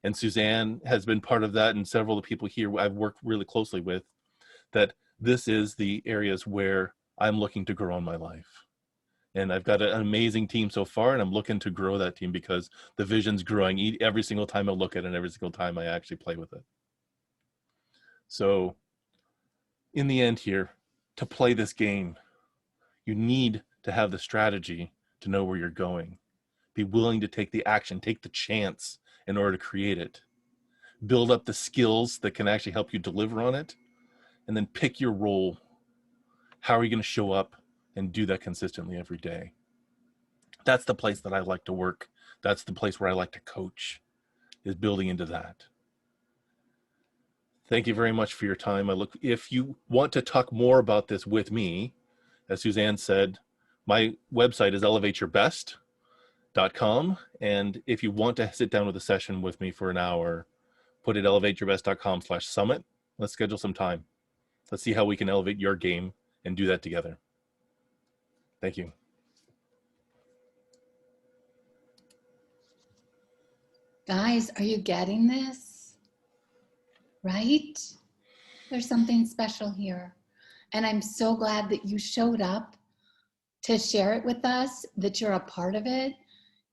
And Suzanne has been part of that, and several of the people here I've worked really closely with, that this is the areas where I'm looking to grow in my life. And I've got an amazing team so far, and I'm looking to grow that team because the vision's growing every single time I look at it and every single time I actually play with it. So in the end here, to play this game, you need to have the strategy to know where you're going. Be willing to take the action, take the chance in order to create it. Build up the skills that can actually help you deliver on it, and then pick your role. How are you going to show up and do that consistently every day? That's the place that I like to work. That's the place where I like to coach, is building into that. Thank you very much for your time. If you want to talk more about this with me, as Suzanne said, my website is elevateyourbest.com. And if you want to sit down with a session with me for an hour, put it elevateyourbest.com/summit. Let's schedule some time. Let's see how we can elevate your game and do that together. Thank you. Guys, are you getting this? Right? There's something special here. And I'm so glad that you showed up to share it with us, that you're a part of it,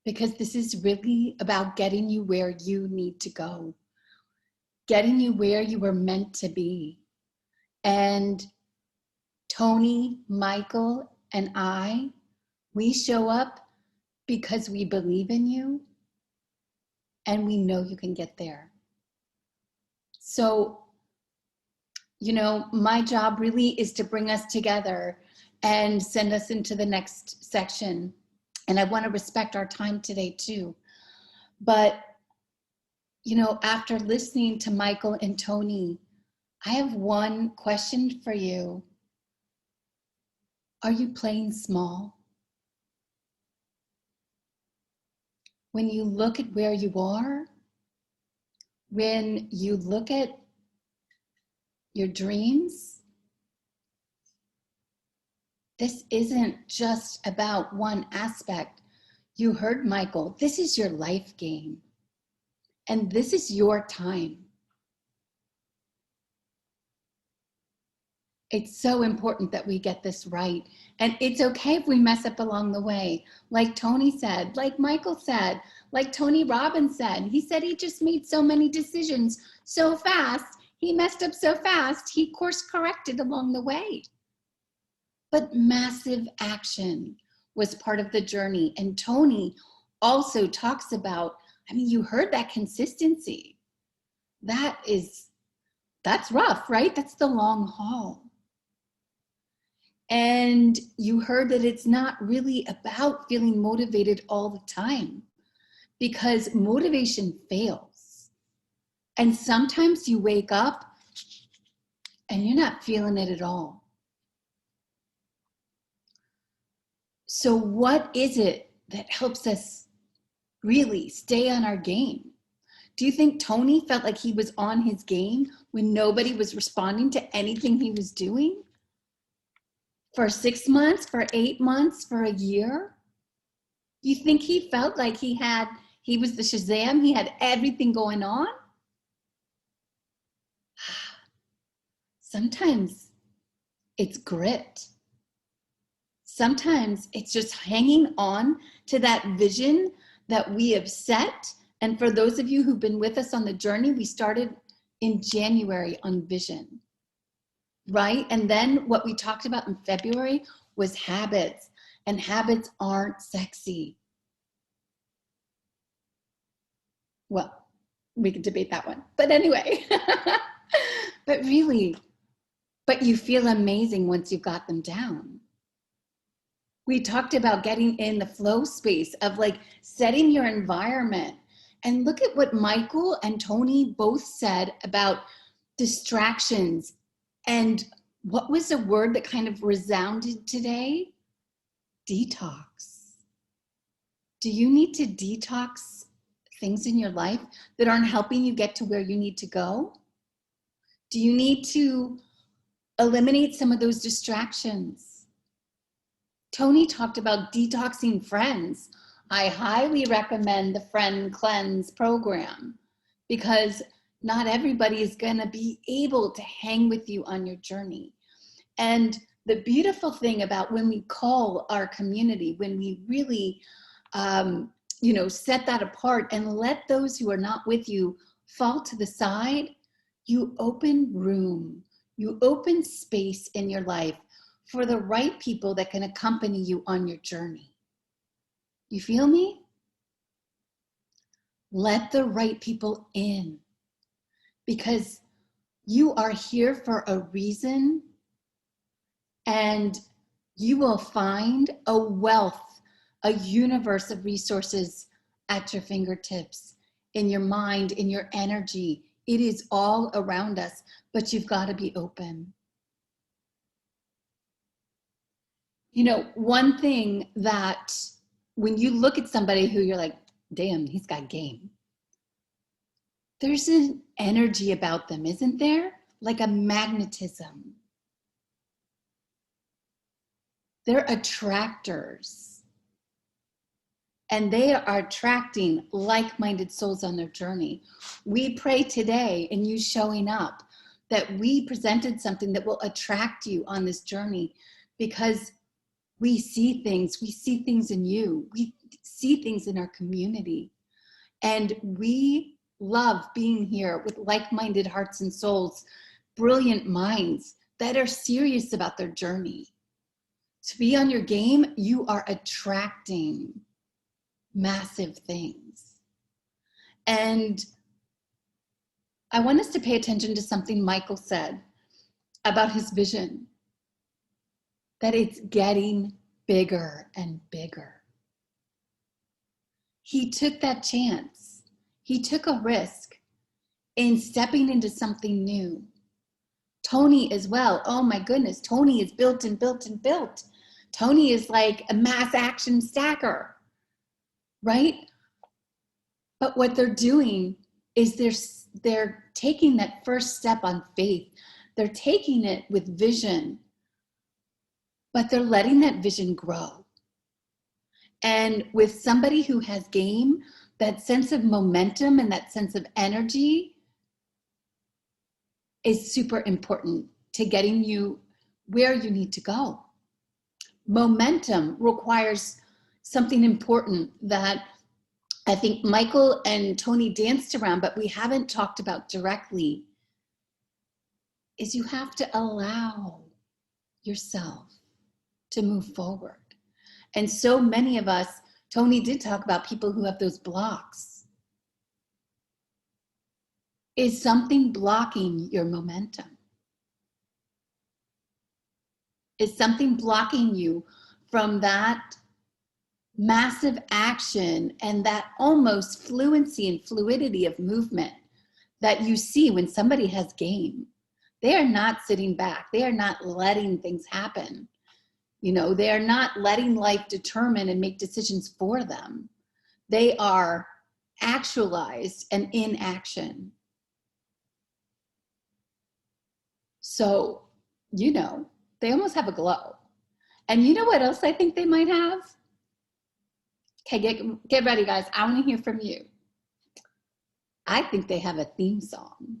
because this is really about getting you where you need to go, getting you where you were meant to be. And Tony, Michael, and we show up because we believe in you and we know you can get there. So, my job really is to bring us together and send us into the next section. And I want to respect our time today too. But, after listening to Michael and Tony, I have one question for you. Are you playing small? When you look at where you are, when you look at your dreams, this isn't just about one aspect. You heard Michael, this is your life game. And this is your time. It's so important that we get this right. And it's okay if we mess up along the way. Like Tony said, like Michael said, like Tony Robbins said. He said he just made so many decisions so fast. He messed up so fast, he course corrected along the way. But massive action was part of the journey. And Tony also talks about, you heard that consistency. That's rough, right? That's the long haul. And you heard that it's not really about feeling motivated all the time, because motivation fails. And sometimes you wake up and you're not feeling it at all. So what is it that helps us really stay on our game? Do you think Tony felt like he was on his game when nobody was responding to anything he was doing? For 6 months, for 8 months, for a year? Do you think he felt like he was the Shazam, he had everything going on? Sometimes it's grit. Sometimes it's just hanging on to that vision that we have set. And for those of you who've been with us on the journey, we started in January on vision, right? And then what we talked about in February was habits, and habits aren't sexy. Well, we can debate that one, but anyway, but really, but you feel amazing once you've got them down. We talked about getting in the flow space of like setting your environment. And look at what Michael and Tony both said about distractions. And what was a word that kind of resounded today? Detox. Do you need to detox things in your life that aren't helping you get to where you need to go? Do you need to eliminate some of those distractions? Tony talked about detoxing friends. I highly recommend the Friend Cleanse program, because not everybody is going to be able to hang with you on your journey. And the beautiful thing about when we call our community, when we really, set that apart and let those who are not with you fall to the side, you open room, you open space in your life for the right people that can accompany you on your journey. You feel me? Let the right people in, because you are here for a reason, and you will find a wealth, a universe of resources at your fingertips, in your mind, in your energy. It is all around us, but you've got to be open. You know, one thing that when you look at somebody who you're like, damn, he's got game, there's an energy about them, isn't there? Like a magnetism. They're attractors. And they are attracting like-minded souls on their journey. We pray today, in you showing up, that we presented something that will attract you on this journey, because we see things in you. We see things in our community. And we love being here with like-minded hearts and souls, brilliant minds that are serious about their journey. To be on your game, you are attracting massive things. And I want us to pay attention to something Michael said about his vision, that it's getting bigger and bigger. He took that chance. He took a risk in stepping into something new. Tony as well. Oh my goodness, Tony is built and built and built. Tony is like a mass action stacker, right? But what they're doing is they're taking that first step on faith. They're taking it with vision, but they're letting that vision grow. And with somebody who has game, that sense of momentum and that sense of energy is super important to getting you where you need to go. Momentum requires something important that I think Michael and Tony danced around, but we haven't talked about directly, is you have to allow yourself to move forward. And so many of us, Tony did talk about people who have those blocks. Is something blocking your momentum? Is something blocking you from that massive action and that almost fluency and fluidity of movement that you see when somebody has game? They are not sitting back. They are not letting things happen. You know, they are not letting life determine and make decisions for them. They are actualized and in action. So, you know, they almost have a glow. And you know what else I think they might have? Okay, get ready, guys. I want to hear from you. I think they have a theme song.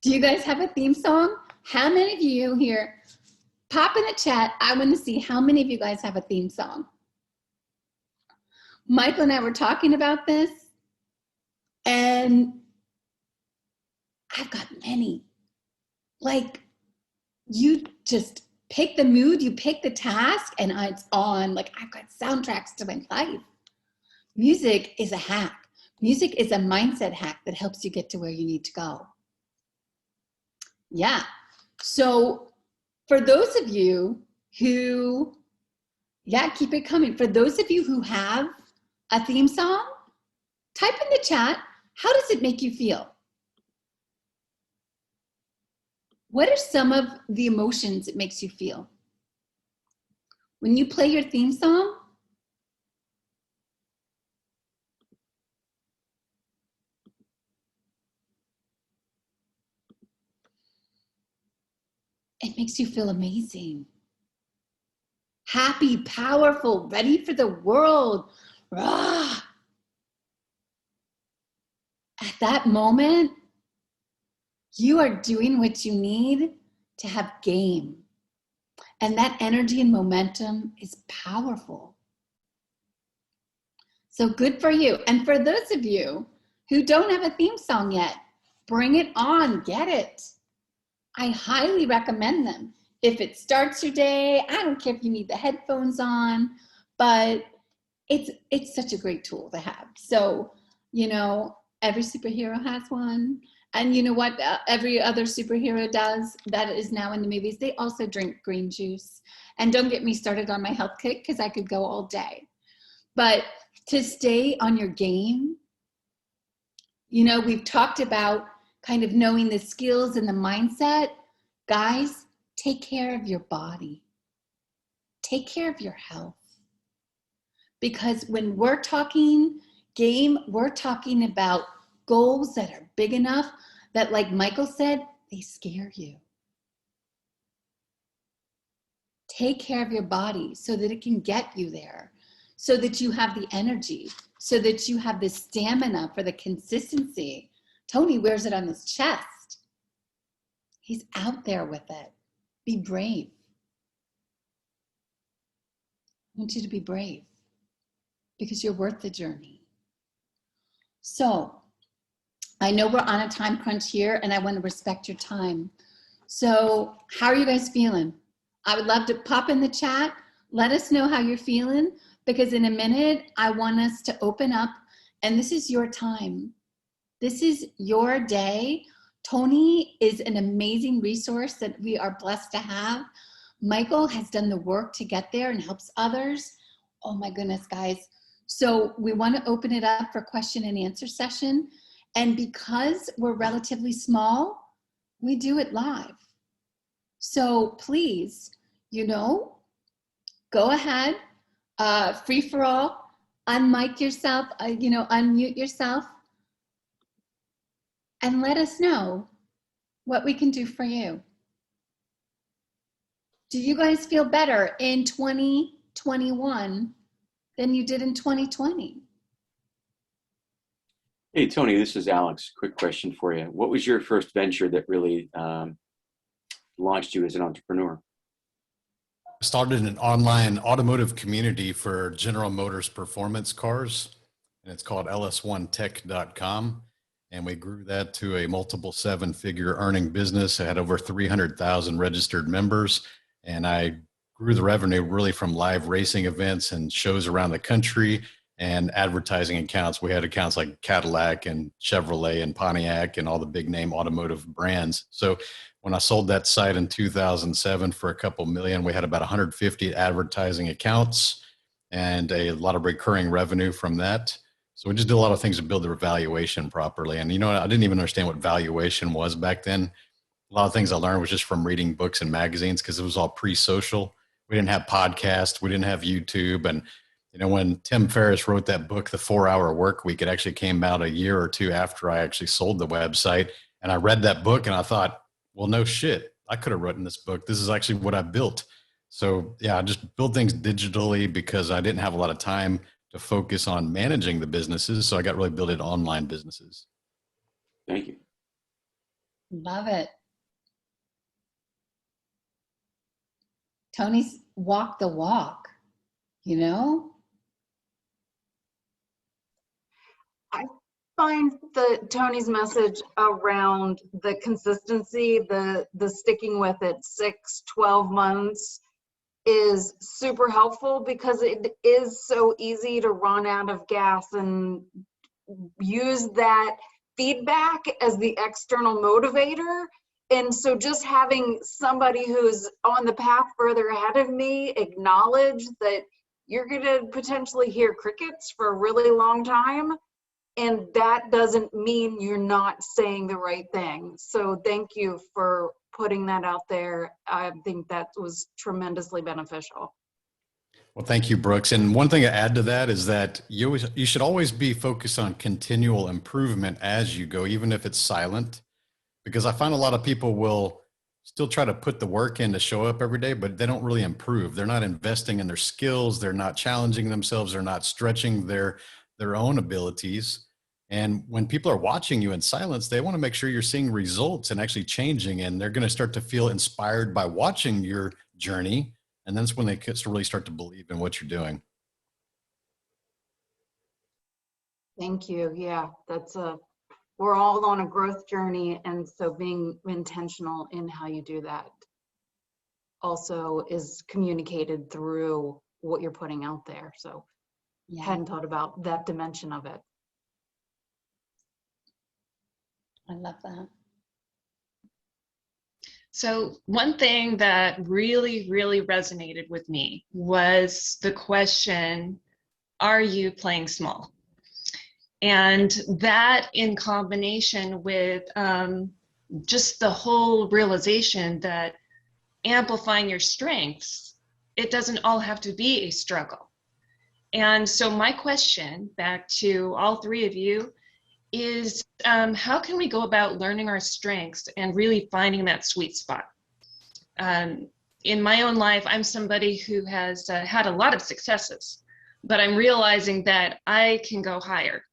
Do you guys have a theme song? How many of you here? Pop in the chat. I want to see how many of you guys have a theme song. Michael and I were talking about this, and I've got many. Like, you just pick the mood, you pick the task, and it's on. Like, I've got soundtracks to my life. Music is a hack. Music is a mindset hack that helps you get to where you need to go. Yeah. So for those of you who, yeah, keep it coming. For those of you who have a theme song, type in the chat, how does it make you feel? What are some of the emotions it makes you feel? When you play your theme song, it makes you feel amazing. Happy, powerful, ready for the world. Rah! At that moment, you are doing what you need to have game. And that energy and momentum is powerful. So good for you. And for those of you who don't have a theme song yet, bring it on, get it. I highly recommend them. If it starts your day, I don't care if you need the headphones on, but it's such a great tool to have. So, you know, every superhero has one. And you know what every other superhero does that is now in the movies? They also drink green juice. And don't get me started on my health kick, because I could go all day. But to stay on your game, you know, we've talked about kind of knowing the skills and the mindset. Guys, take care of your body. Take care of your health. Because when we're talking game, we're talking about goals that are big enough that, like Michael said, they scare you. Take care of your body so that it can get you there, so that you have the energy, so that you have the stamina for the consistency. Tony wears it on his chest. He's out there with it. Be brave. I want you to be brave because you're worth the journey. So I know we're on a time crunch here, and I want to respect your time. So how are you guys feeling? I would love to pop in the chat. Let us know how you're feeling, because in a minute, I want us to open up, and this is your time. This is your day. Tony is an amazing resource that we are blessed to have. Michael has done the work to get there and helps others. Oh my goodness, guys. So we want to open it up for question and answer session. And because we're relatively small, we do it live. So please, you know, go ahead, free for all, unmic yourself, you know, unmute yourself, and let us know what we can do for you. Do you guys feel better in 2021 than you did in 2020? Hey, Tony, this is Alex. Quick question for you. What was your first venture that really launched you as an entrepreneur? I started an online automotive community for General Motors performance cars, and it's called ls1tech.com. And we grew that to a multiple seven-figure earning business. I had over 300,000 registered members, and I grew the revenue really from live racing events and shows around the country. and advertising accounts. We had accounts like Cadillac and Chevrolet and Pontiac and all the big name automotive brands. So when I sold that site in 2007 for a couple million, we had about 150 advertising accounts and a lot of recurring revenue from that. So we just did a lot of things to build the valuation properly. And, I didn't even understand what valuation was back then. A lot of things I learned was just from reading books and magazines because it was all pre-social. We didn't have podcasts. We didn't have YouTube. And, when Tim Ferriss wrote that book, The 4-Hour Work Week, it actually came out a year or two after I actually sold the website. And I read that book and I thought, well, no shit. I could have written this book. This is actually what I built. So yeah, I just built things digitally because I didn't have a lot of time to focus on managing the businesses. So I got really built online businesses. Thank you. Love it. Tony's walk the walk, I find Tony's message around the consistency, the sticking with it 6-12 months is super helpful because it is so easy to run out of gas and use that feedback as the external motivator. And so just having somebody who's on the path further ahead of me acknowledge that you're going to potentially hear crickets for a really long time. And that doesn't mean you're not saying the right thing. So thank you for putting that out there. I think that was tremendously beneficial. Well, thank you, Brooks. And one thing to add to that is that you should always be focused on continual improvement as you go, even if it's silent, because I find a lot of people will still try to put the work in to show up every day, but they don't really improve. They're not investing in their skills. They're not challenging themselves. They're not stretching their own abilities. And when people are watching you in silence, they want to make sure you're seeing results and actually changing. And they're going to start to feel inspired by watching your journey. And that's when they really start to believe in what you're doing. Thank you. Yeah, we're all on a growth journey. And so being intentional in how you do that also is communicated through what you're putting out there. So Yeah. hadn't thought about that dimension of it. I love that. So one thing that really, really resonated with me was the question, are you playing small? And that in combination with just the whole realization that amplifying your strengths, it doesn't all have to be a struggle. And so my question back to all three of you is how can we go about learning our strengths and really finding that sweet spot? In my own life, I'm somebody who has had a lot of successes, but I'm realizing that I can go higher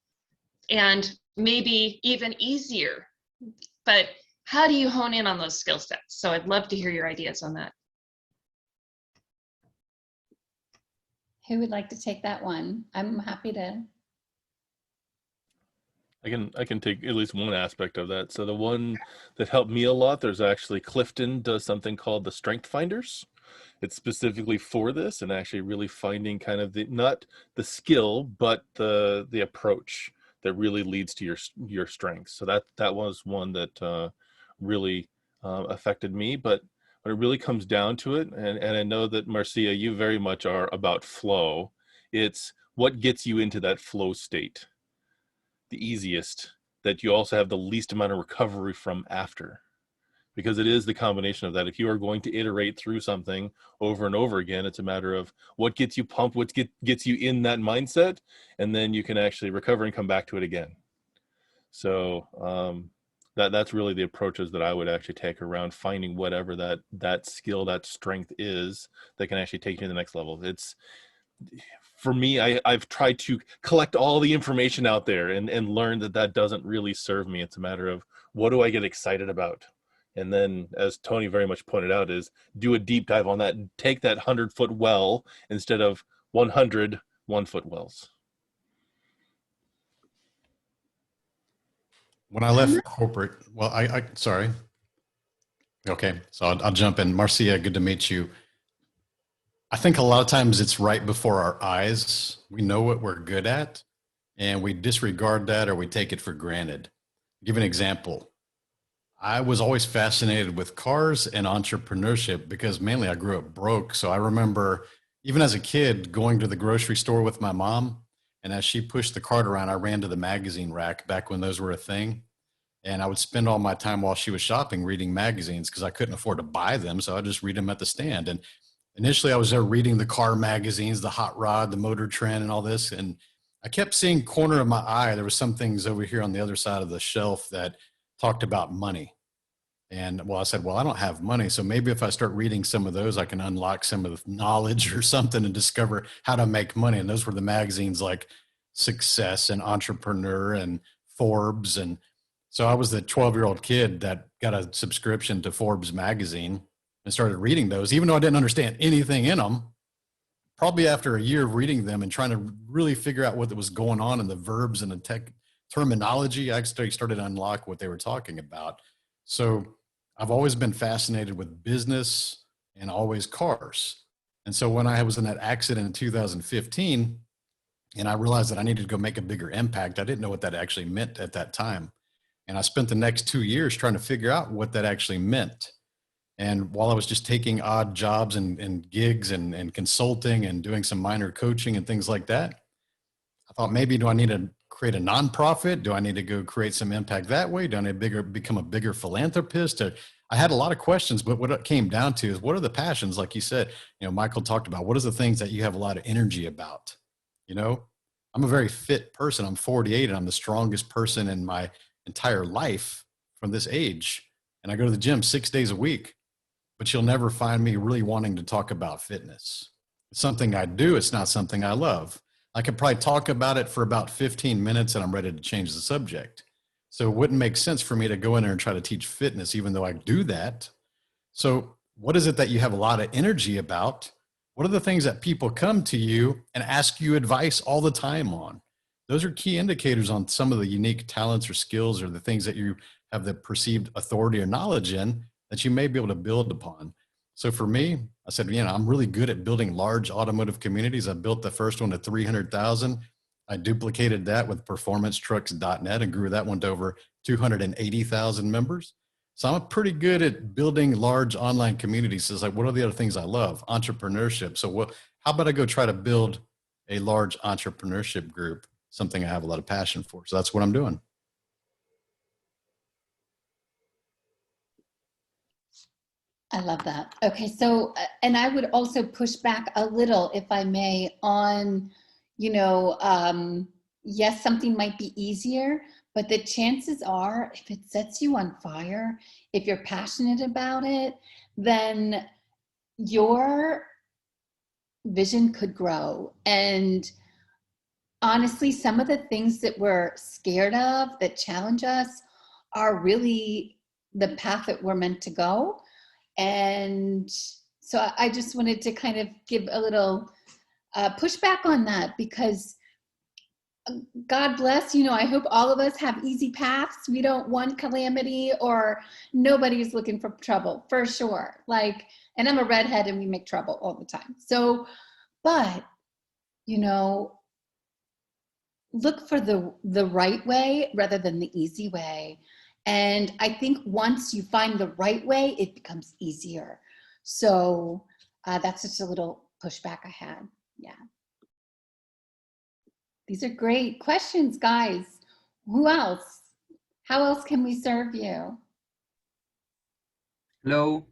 and maybe even easier. But how do you hone in on those skill sets? So I'd love to hear your ideas on that. Who would like to take that one? I'm happy to. I can take at least one aspect of that. So the one that helped me a lot, there's actually Clifton does something called the Strength Finders. It's specifically for this and actually really finding kind of not the skill, but the approach that really leads to your strengths. So that was one that really affected me. But when it really comes down to it, and I know that Marcia, you very much are about flow. It's what gets you into that flow state the easiest, that you also have the least amount of recovery from after, because it is the combination of that. If you are going to iterate through something over and over again, it's a matter of what gets you pumped, what gets you in that mindset, and then you can actually recover and come back to it again. So that's really the approaches that I would actually take around finding whatever that skill, that strength is that can actually take you to the next level. It's, for me, I've tried to collect all the information out there and learn that doesn't really serve me. It's a matter of what do I get excited about? And then, as Tony very much pointed out, is do a deep dive on that. Take that 100-foot well instead of 100 1-foot wells. When I left corporate, well, sorry. Okay, so I'll jump in. Marcia, good to meet you. I think a lot of times it's right before our eyes. We know what we're good at and we disregard that or we take it for granted. Give an example. I was always fascinated with cars and entrepreneurship because mainly I grew up broke. So I remember even as a kid going to the grocery store with my mom. And as she pushed the cart around, I ran to the magazine rack back when those were a thing. And I would spend all my time while she was shopping reading magazines because I couldn't afford to buy them. So I'd just read them at the stand. And initially I was there reading the car magazines, the Hot Rod, the Motor Trend, and all this. And I kept seeing corner of my eye, there was some things over here on the other side of the shelf that talked about money. And well, I said, well, I don't have money. So maybe if I start reading some of those, I can unlock some of the knowledge or something and discover how to make money. And those were the magazines like Success and Entrepreneur and Forbes. And so I was the 12-year-old kid that got a subscription to Forbes magazine and started reading those, even though I didn't understand anything in them. Probably after a year of reading them and trying to really figure out what was going on in the verbs and the tech terminology, I started to unlock what they were talking about. So I've always been fascinated with business and always cars. And so when I was in that accident in 2015, and I realized that I needed to go make a bigger impact, I didn't know what that actually meant at that time. And I spent the next 2 years trying to figure out what that actually meant. And while I was just taking odd jobs and gigs and consulting and doing some minor coaching and things like that, I thought maybe do I need to create a nonprofit? Do I need to go create some impact that way? Do I need to become a bigger philanthropist? I had a lot of questions, but what it came down to is what are the passions? Like you said, Michael talked about, what are the things that you have a lot of energy about? I'm a very fit person. I'm 48 and I'm the strongest person in my entire life from this age. And I go to the gym 6 days a week, but you'll never find me really wanting to talk about fitness. It's something I do. It's not something I love. I could probably talk about it for about 15 minutes and I'm ready to change the subject. So it wouldn't make sense for me to go in there and try to teach fitness, even though I do that. So what is it that you have a lot of energy about? What are the things that people come to you and ask you advice all the time on? Those are key indicators on some of the unique talents or skills or the things that you have the perceived authority or knowledge in that you may be able to build upon. So for me, I said, I'm really good at building large automotive communities. I built the first one to 300,000. I duplicated that with performancetrucks.net and grew that one to over 280,000 members. So I'm pretty good at building large online communities. So it's like, what are the other things I love? Entrepreneurship. So how about I go try to build a large entrepreneurship group, something I have a lot of passion for. So that's what I'm doing. I love that. Okay, so, and I would also push back a little, if I may, on, yes, something might be easier, but the chances are, if it sets you on fire, if you're passionate about it, then your vision could grow. And honestly, some of the things that we're scared of that challenge us are really the path that we're meant to go. And so I just wanted to kind of give a little pushback on that, because God bless, I hope all of us have easy paths. We don't want calamity, or nobody's looking for trouble, for sure. And I'm a redhead and we make trouble all the time. So, but, look for the right way rather than the easy way. And I think once you find the right way, it becomes easier. So that's just a little pushback I had. Yeah. These are great questions, guys. Who else? How else can we serve you? Hello.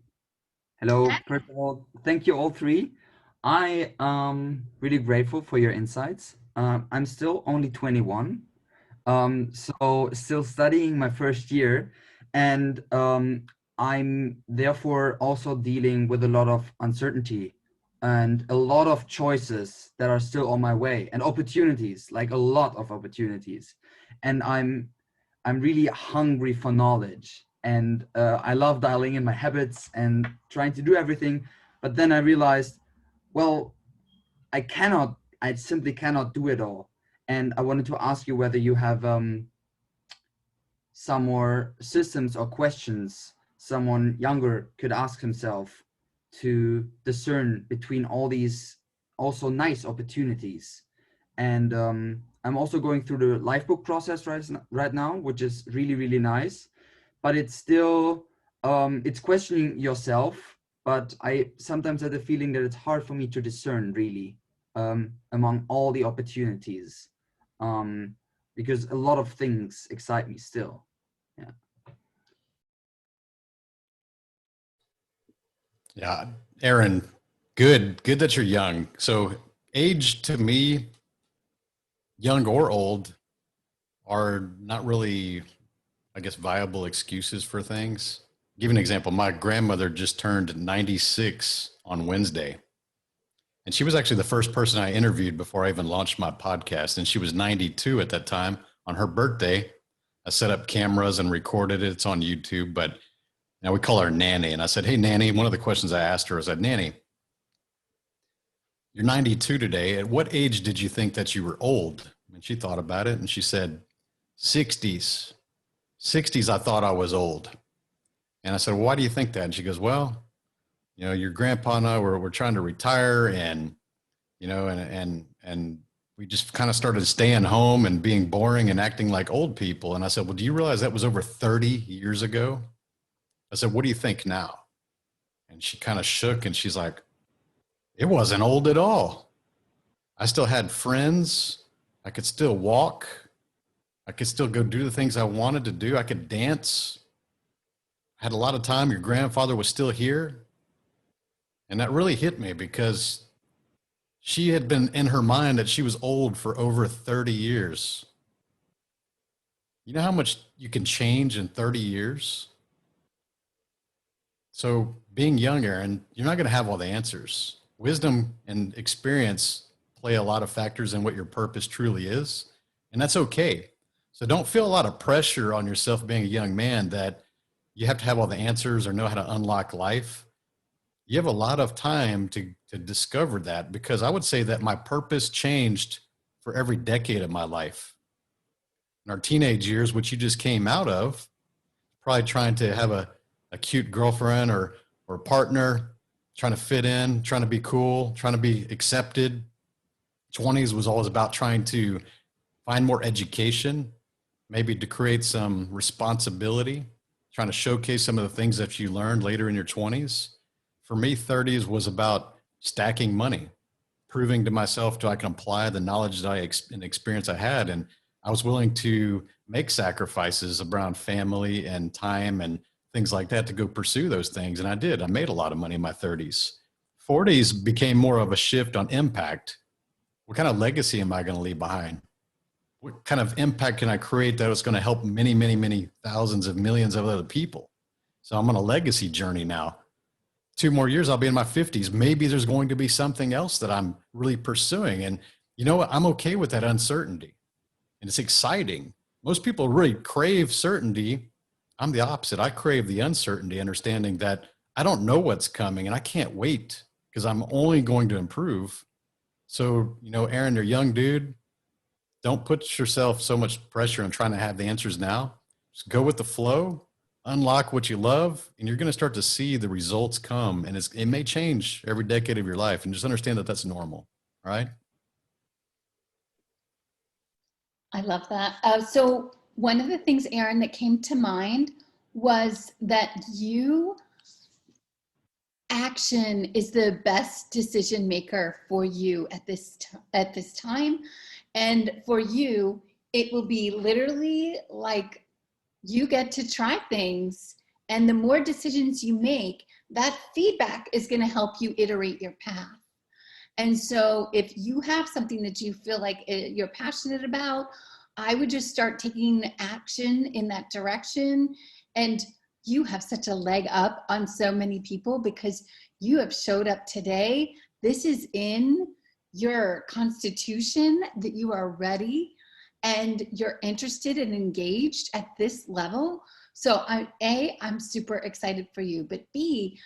Hello. First of all, thank you all three. I am really grateful for your insights. I'm still only 21. So still studying my first year, and I'm therefore also dealing with a lot of uncertainty and a lot of choices that are still on my way, and opportunities, like a lot of opportunities. And I'm really hungry for knowledge, and I love dialing in my habits and trying to do everything. But then I realized, well, I simply cannot do it all. And I wanted to ask you whether you have some more systems or questions someone younger could ask himself to discern between all these also nice opportunities. And I'm also going through the Lifebook process right now, which is really, really nice. But it's still, it's questioning yourself. But I sometimes have the feeling that it's hard for me to discern really among all the opportunities, because a lot of things excite me still. Yeah. Yeah, Aaron, good that you're young. So age to me, young or old, are not really, I guess, viable excuses for things. Give an example. My grandmother just turned 96 on Wednesday. And she was actually the first person I interviewed before I even launched my podcast. And she was 92 at that time. On her birthday, I set up cameras and recorded it. It's on YouTube. But now we call her Nanny. And I said, hey, Nanny, one of the questions I asked her was, I said, Nanny, you're 92 today. At what age did you think that you were old? And she thought about it and she said, 60s. 60s, I thought I was old. And I said, well, why do you think that? And she goes, well, you know, your grandpa and I we're trying to retire, and, you know, and we just kind of started staying home and being boring and acting like old people. And I said, well, do you realize that was over 30 years ago? I said, what do you think now? And she kind of shook and she's like, it wasn't old at all. I still had friends. I could still walk. I could still go do the things I wanted to do. I could dance. I had a lot of time. Your grandfather was still here. And that really hit me because she had been in her mind that she was old for over 30 years. You know how much you can change in 30 years? So being young, Aaron, you're not going to have all the answers. Wisdom and experience play a lot of factors in what your purpose truly is. And that's okay. So don't feel a lot of pressure on yourself being a young man that you have to have all the answers or know how to unlock life. You have a lot of time to discover that, because I would say that my purpose changed for every decade of my life. In our teenage years, which you just came out of, probably trying to have a cute girlfriend or partner, trying to fit in, trying to be cool, trying to be accepted. 20s was always about trying to find more education, maybe to create some responsibility, trying to showcase some of the things that you learned later in your 20s. For me, 30s was about stacking money, proving to myself that I can apply the knowledge that and experience I had. And I was willing to make sacrifices around family and time and things like that to go pursue those things. And I did. I made a lot of money in my 30s. 40s became more of a shift on impact. What kind of legacy am I going to leave behind? What kind of impact can I create that is going to help many, many, many thousands of millions of other people? So I'm on a legacy journey now. 2 more years, I'll be in my 50s. Maybe there's going to be something else that I'm really pursuing. And you know what? I'm okay with that uncertainty. And it's exciting. Most people really crave certainty. I'm the opposite. I crave the uncertainty, understanding that I don't know what's coming and I can't wait because I'm only going to improve. So, you know, Aaron, you're a young dude. Don't put yourself so much pressure on trying to have the answers now. Just go with the flow, unlock what you love, and you're going to start to see the results come. And it may change every decade of your life. And just understand that that's normal, right? I love that. So one of the things, Aaron, that came to mind was that action is the best decision maker for you at this time. And for you, it will be literally like you get to try things. And the more decisions you make, that feedback is going to help you iterate your path. And so if you have something that you feel like you're passionate about, I would just start taking action in that direction. And you have such a leg up on so many people because you have showed up today. This is in your constitution that you are ready and you're interested and engaged at this level. So I'm super excited for you, but B,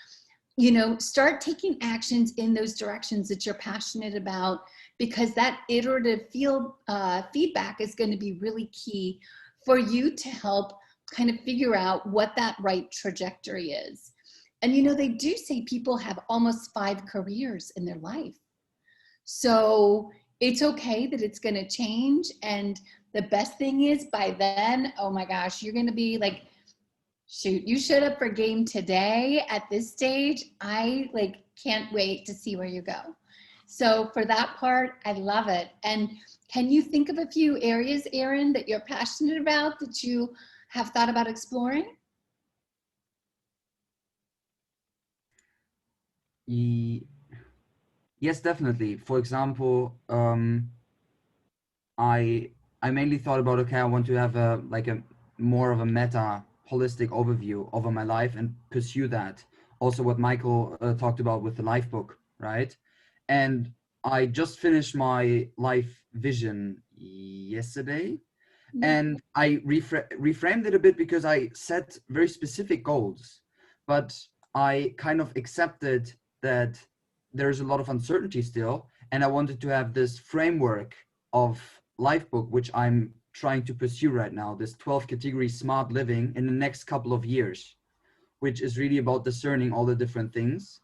you know, start taking actions in those directions that you're passionate about, because that iterative feedback is going to be really key for you to help kind of figure out what that right trajectory is. And you know, they do say people have almost 5 careers in their life. So it's okay that it's going to change. And the best thing is by then, oh my gosh, you're going to be like, shoot, you showed up for game today at this stage. I like can't wait to see where you go. So for that part, I love it. And can you think of a few areas, Erin, that you're passionate about that you have thought about exploring? Yes, definitely. For example, I mainly thought about, okay, I want to have a more of a meta holistic overview over my life and pursue that. Also what Michael talked about with the life book, right? And I just finished my life vision yesterday, and I reframed it a bit because I set very specific goals, but I kind of accepted that there's a lot of uncertainty still, and I wanted to have this framework of life book, which I'm trying to pursue right now, this 12 category smart living in the next couple of years, which is really about discerning all the different things,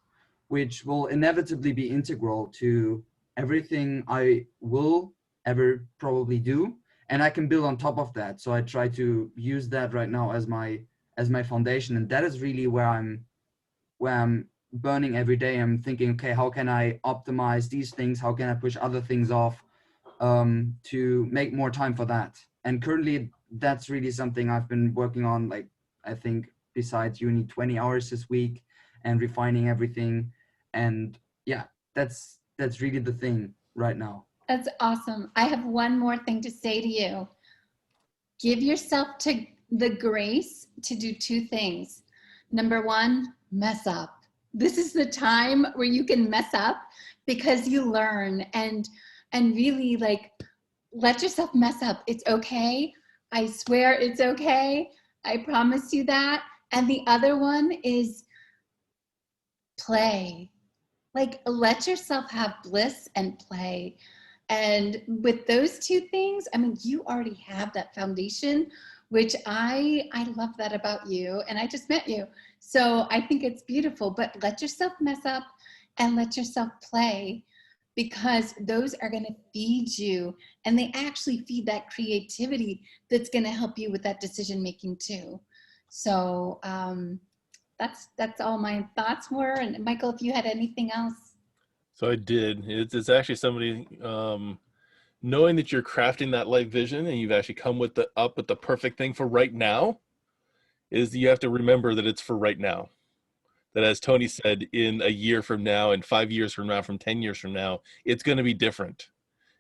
which will inevitably be integral to everything I will ever probably do. And I can build on top of that. So I try to use that right now as my foundation. And that is really where I'm burning every day. I'm thinking, okay, how can I optimize these things? How can I push other things off to make more time for that? And currently that's really something I've been working on, like, I think besides uni, 20 hours this week, and refining everything. And yeah, that's really the thing right now. That's awesome. I have one more thing to say to you. Give yourself to the grace to do 2 things. Number 1, mess up. This is the time where you can mess up because you learn, and really like let yourself mess up. It's okay. I swear it's okay. I promise you that. And the other one is play. Like let yourself have bliss and play. And with those 2 things, I mean, you already have that foundation, which I love that about you. And I just met you. So I think it's beautiful, but let yourself mess up and let yourself play, because those are going to feed you, and they actually feed that creativity that's going to help you with that decision making too. So that's all my thoughts were. And Michael, if you had anything else. So I did. It's actually somebody knowing that you're crafting that life vision and you've actually come with the perfect thing for right now, is you have to remember that it's for right now. That, as Tony said, in a year from now, and 5 years from now, from 10 years from now, it's going to be different.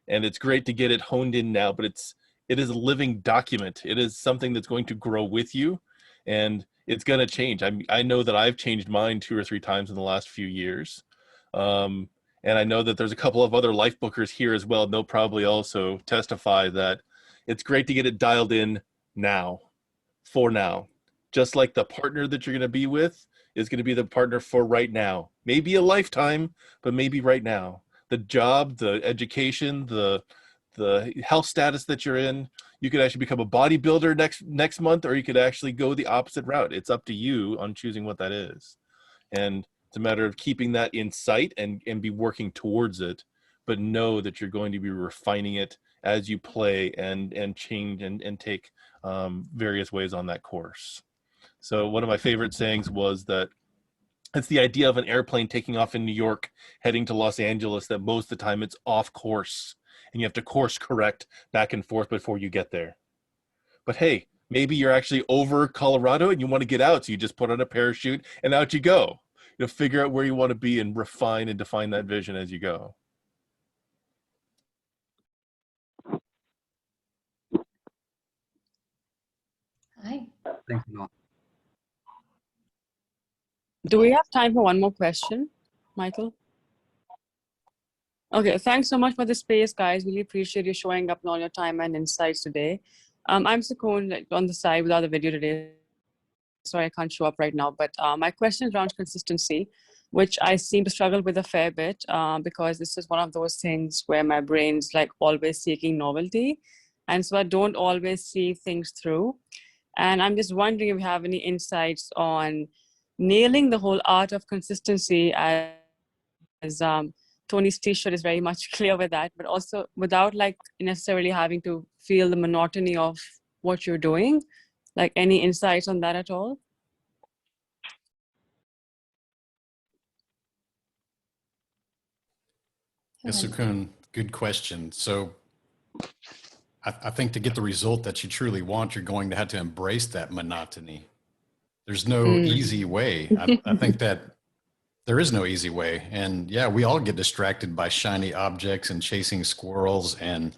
And it's great to get it honed in now, but it is a living document. It is something that's going to grow with you, and it's going to change. I know that I've changed mine 2 or 3 times in the last few years. And I know that there's a couple of other life bookers here as well. They'll probably also testify that it's great to get it dialed in now, for now. Just like the partner that you're going to be with is going to be the partner for right now. Maybe a lifetime, but maybe right now. The job, the education, the health status that you're in, you could actually become a bodybuilder next month, or you could actually go the opposite route. It's up to you on choosing what that is. And it's a matter of keeping that in sight and be working towards it, but know that you're going to be refining it as you play and change and take various ways on that course. So one of my favorite sayings was that it's the idea of an airplane taking off in New York, heading to Los Angeles, that most of the time it's off course and you have to course correct back and forth before you get there. But hey, maybe you're actually over Colorado and you want to get out. So you just put on a parachute and out you go. You'll figure out where you want to be and refine and define that vision as you go. Hi. Thanks a lot. Do we have time for one more question, Michael? Okay, thanks so much for the space, guys. Really appreciate you showing up and all your time and insights today. I'm Sakun on the side without the video today. Sorry, I can't show up right now, but my question is around consistency, which I seem to struggle with a fair bit because this is one of those things where my brain's like always seeking novelty. And so I don't always see things through. And I'm just wondering if you have any insights on nailing the whole art of consistency, as Tony's t-shirt is very much clear with that, but also without like necessarily having to feel the monotony of what you're doing. Like, any insights on that at all? Yes, Sukun, good question. So I think to get the result that you truly want, you're going to have to embrace that monotony. There's no easy way. I think that there is no easy way. And yeah, we all get distracted by shiny objects and chasing squirrels, and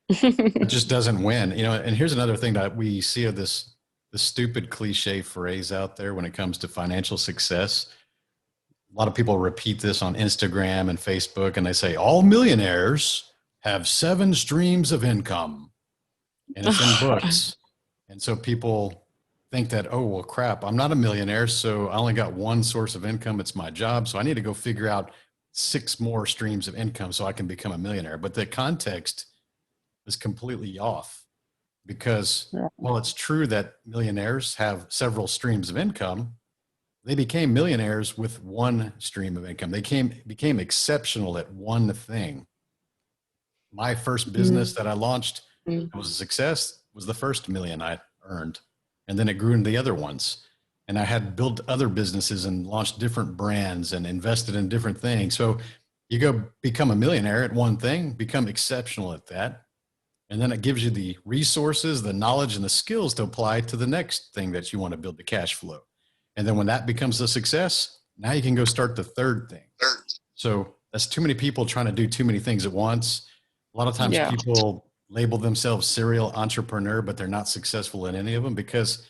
it just doesn't win. You know, and here's another thing that we see of this stupid cliche phrase out there when it comes to financial success. A lot of people repeat this on Instagram and Facebook, and they say all millionaires have 7 streams of income, and it's in books. And so people think that, oh, well, crap, I'm not a millionaire, so I only got 1 source of income. It's my job. So I need to go figure out 6 more streams of income so I can become a millionaire. But the context is completely off, because while it's true that millionaires have several streams of income, they became millionaires with 1 stream of income. They became exceptional at one thing. My first business that I launched that was a success was the first $1 million I earned. And then it grew into the other ones. And I had built other businesses and launched different brands and invested in different things. So you go become a millionaire at one thing, become exceptional at that. And then it gives you the resources, the knowledge, and the skills to apply to the next thing that you want to build, the cash flow. And then when that becomes a success, now you can go start the third thing. So that's too many people trying to do too many things at once. A lot of times people label themselves serial entrepreneur, but they're not successful in any of them, because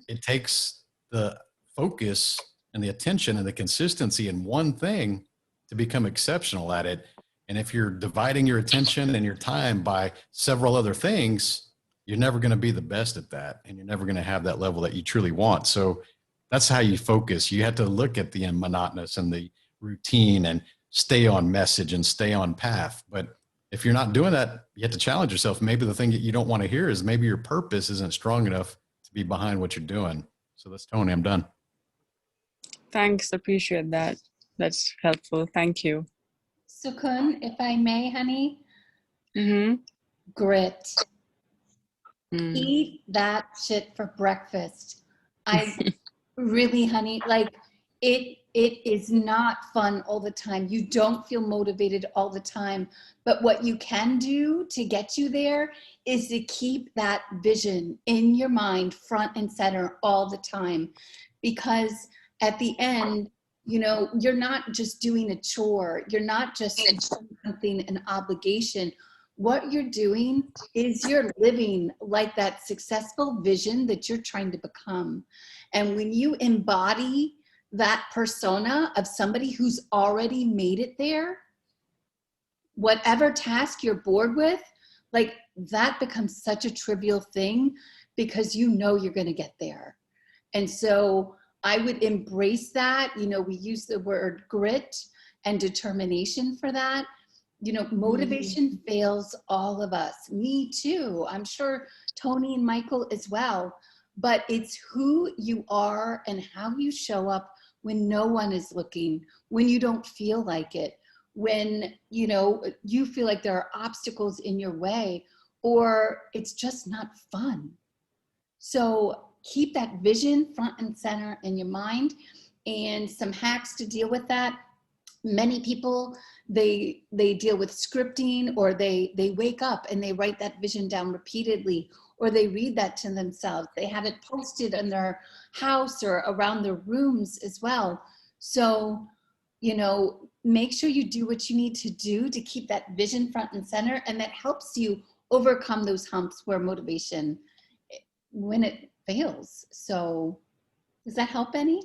it takes the focus and the attention and the consistency in one thing to become exceptional at it. And if you're dividing your attention and your time by several other things, you're never going to be the best at that. And you're never going to have that level that you truly want. So that's how you focus. You have to look at the monotonous and the routine and stay on message and stay on path. But if you're not doing that, you have to challenge yourself. Maybe the thing that you don't want to hear is maybe your purpose isn't strong enough to be behind what you're doing. So that's Tony. I'm done. Thanks. Appreciate that. That's helpful. Thank you. Sukun, if I may, honey, grit. Eat that shit for breakfast. I really, honey, like it is not fun all the time. You don't feel motivated all the time. But what you can do to get you there is to keep that vision in your mind front and center all the time. Because at the end, you know, you're not just doing a chore. You're not just doing something, an obligation. What you're doing is you're living like that successful vision that you're trying to become. And when you embody that persona of somebody who's already made it there, whatever task you're bored with, like that becomes such a trivial thing, because you know you're going to get there. And so I would embrace that. You know, we use the word grit and determination for that. You know, motivation fails all of us. Me too. I'm sure Tony and Michael as well. But it's who you are and how you show up when no one is looking, when you don't feel like it, when, you know, you feel like there are obstacles in your way, or it's just not fun. So keep that vision front and center in your mind. And some hacks to deal with that. Many people, they deal with scripting, or they wake up and they write that vision down repeatedly, or they read that to themselves. They have it posted in their house or around their rooms as well. So, you know, make sure you do what you need to do to keep that vision front and center, and that helps you overcome those humps where motivation, when it fails. So does that help any?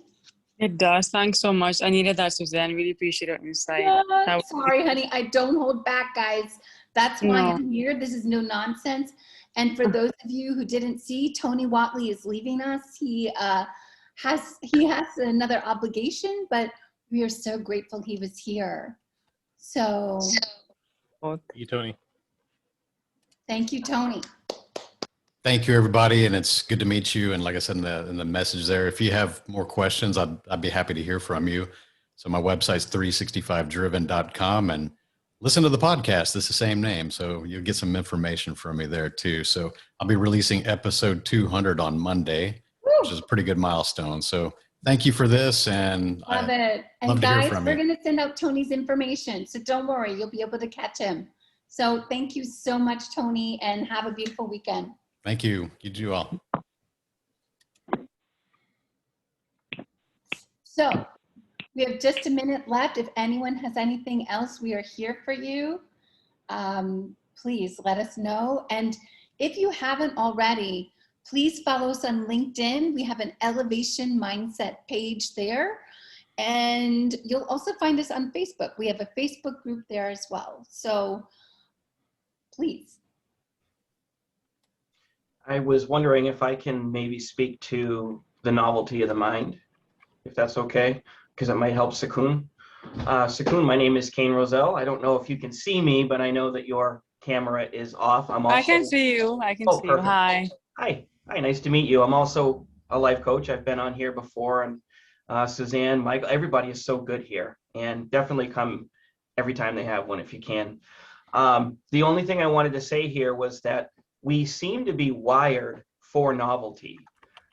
It does. Thanks so much. I needed that, Suzanne. Really appreciate your insight. Yeah, sorry, honey. I don't hold back, guys. That's why I'm here. This is no nonsense. And for those of you who didn't see, Tony Whatley is leaving us. He has another obligation, but we are so grateful he was here. So Thank you, Tony. thank you, Tony. Thank you, everybody, and it's good to meet you. And like I said in the message there, if you have more questions, I'd be happy to hear from you. So my website's 365driven.com, and listen to the podcast. It's the same name, so you'll get some information from me there too. So I'll be releasing episode 200 on Monday, which is a pretty good milestone. So thank you for this, and Love it. love And to hear guys, from we're you. going to send out Tony's information. So don't worry, you'll be able to catch him. So thank you so much, Tony, and have a beautiful weekend. Thank you. You do all. So we have just a minute left. If anyone has anything else, we are here for you. Please let us know. And if you haven't already, please follow us on LinkedIn. We have an Elevation Mindset page there. And you'll also find us on Facebook. We have a Facebook group there as well. So please. I was wondering if I can maybe speak to the novelty of the mind, if that's okay, because it might help Sakun. Sakun, my name is Kane Roselle. I don't know if you can see me, but I know that your camera is off. I can see you. I can Oh, see you. perfect. Hi. Hi, nice to meet you. I'm also a life coach. I've been on here before, and Suzanne, Michael, everybody is so good here, and definitely come every time they have one if you can. The only thing I wanted to say here was that we seem to be wired for novelty.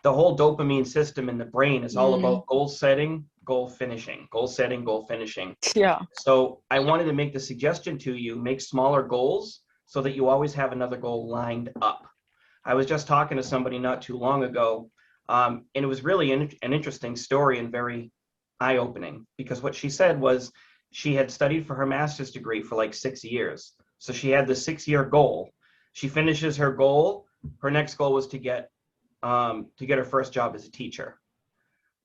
The whole dopamine system in the brain is all about goal setting, goal finishing, goal setting, goal finishing. Yeah. So I wanted to make the suggestion to you, make smaller goals so that you always have another goal lined up. I was just talking to somebody not too long ago, and it was really an interesting story and very eye-opening, because what she said was she had studied for her master's degree for like 6 years. So she had the 6-year goal. She finishes her goal. Her next goal was to get her first job as a teacher.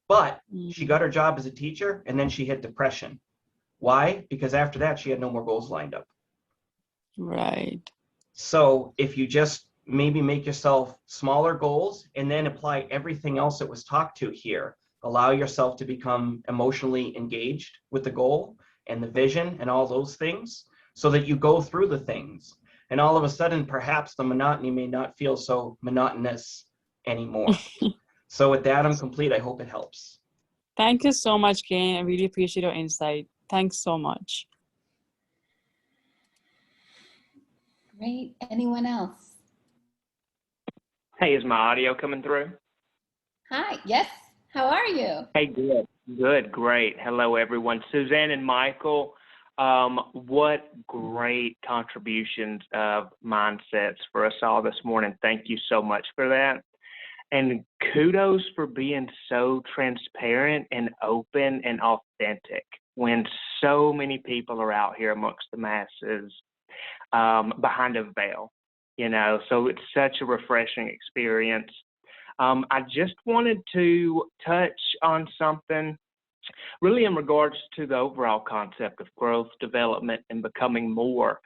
But she got her job as a teacher, and then she hit depression. Why? Because after that, she had no more goals lined up. Right. So if you just maybe make yourself smaller goals and then apply everything else that was talked to here, allow yourself to become emotionally engaged with the goal and the vision and all those things, so that you go through the things. And all of a sudden, perhaps the monotony may not feel so monotonous anymore. So with that, I'm complete. I hope it helps. Thank you so much, Kane. I really appreciate your insight. Thanks so much. Great. Anyone else? Hey, is my audio coming through? Hi. Yes. How are you? Hey, good. Good, great. Hello, everyone. Suzanne and Michael, what great contributions of mindsets for us all this morning. Thank you so much for that. And kudos for being so transparent and open and authentic when so many people are out here amongst the masses behind a veil, you know, so it's such a refreshing experience. I just wanted to touch on something really in regards to the overall concept of growth, development, and becoming more.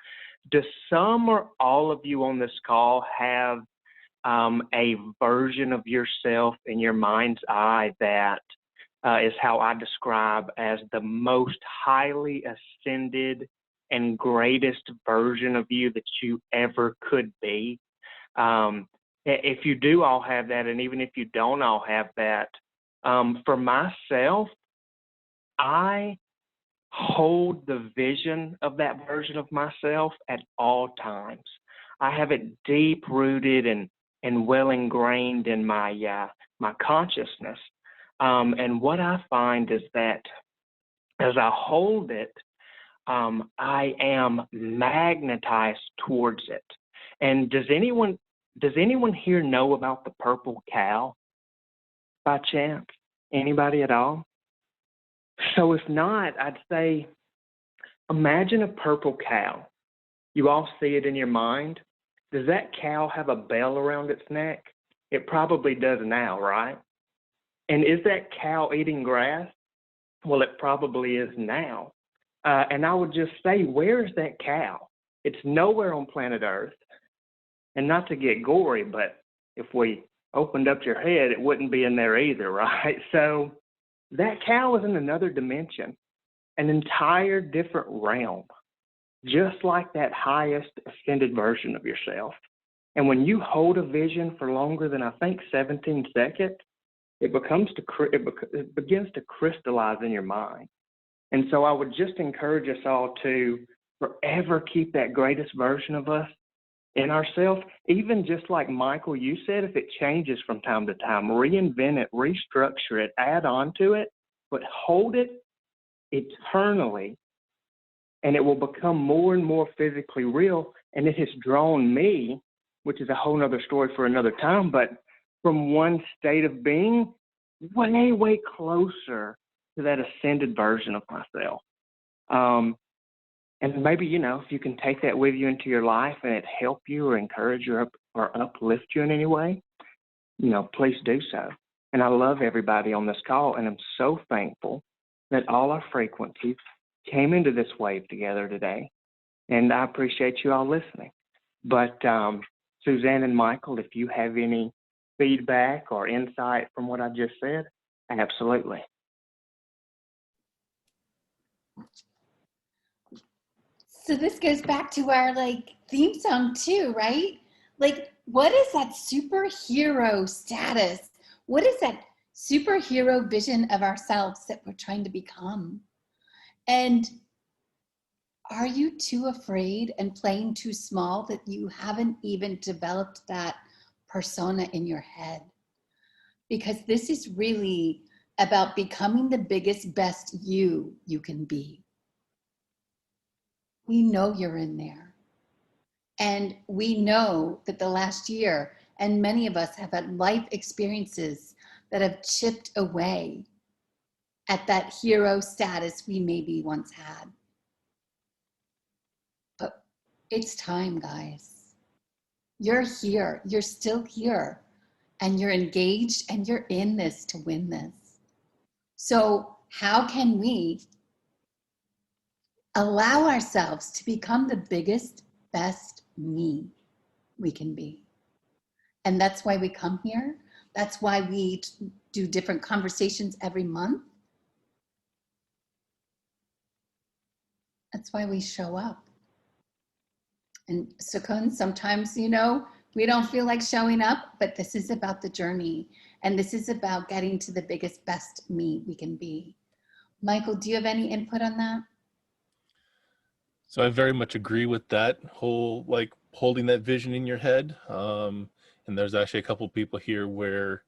Do some or all of you on this call have a version of yourself in your mind's eye that is how I describe as the most highly ascended and greatest version of you that you ever could be? If you do all have that, and even if you don't all have that, for myself, I hold the vision of that version of myself at all times. I have it deep rooted and well ingrained in my my consciousness. And what I find is that as I hold it, I am magnetized towards it. And does anyone here know about the purple cow by chance? Anybody at all? So if not, I'd say imagine a purple cow. You all see it in your mind. Does that cow have a bell around its neck? It probably does now, right? And is that cow eating grass? Well, it probably is now. And I would just say, where is that cow? It's nowhere on planet Earth. And not to get gory, but if we opened up your head, it wouldn't be in there either, right? So that cow is in another dimension, an entire different realm, just like that highest ascended version of yourself. And when you hold a vision for longer than, I think, 17 seconds, it begins to crystallize in your mind. And so I would just encourage us all to forever keep that greatest version of us in ourselves. Even just like Michael, you said, if it changes from time to time, reinvent it, restructure it, add on to it, but hold it eternally, and it will become more and more physically real. And it has drawn me, which is a whole nother story for another time, but from one state of being way, way closer to that ascended version of myself. And maybe, you know, if you can take that with you into your life and it help you or encourage you or uplift you in any way, you know, please do so. And I love everybody on this call, and I'm so thankful that all our frequencies came into this wave together today. And I appreciate you all listening. But Suzanne and Michael, if you have any feedback or insight from what I just said, absolutely. So this goes back to our theme song too, right? Like, what is that superhero status? What is that superhero vision of ourselves that we're trying to become? And are you too afraid and playing too small that you haven't even developed that persona in your head? Because this is really about becoming the biggest, best you can be. We know you're in there. And we know that the last year, and many of us have had life experiences that have chipped away at that hero status we maybe once had. But it's time, guys. You're here, you're still here, and you're engaged, and you're in this to win this. So how can we allow ourselves to become the biggest, best me we can be? And that's why we come here. That's why we do different conversations every month. That's why we show up. And Sukun, sometimes, you know, we don't feel like showing up, but this is about the journey. And this is about getting to the biggest, best me we can be. Michael, do you have any input on that? So I very much agree with that whole, like, holding that vision in your head. And there's actually a couple people here where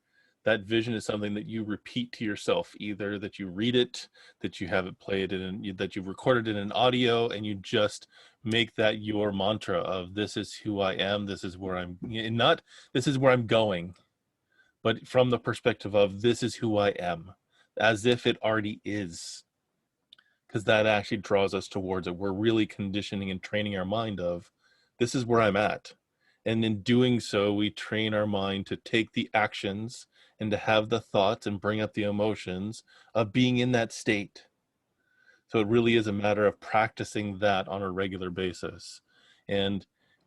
that vision is something that you repeat to yourself, either that you read it, that you have it played in, that you've recorded it in audio, and you just make that your mantra of this is who I am, this is where I'm, not this is where I'm going, but from the perspective of this is who I am, as if it already is. Because that actually draws us towards it. We're really conditioning and training our mind of, this is where I'm at. And in doing so, we train our mind to take the actions and to have the thoughts and bring up the emotions of being in that state. So it really is a matter of practicing that on a regular basis. And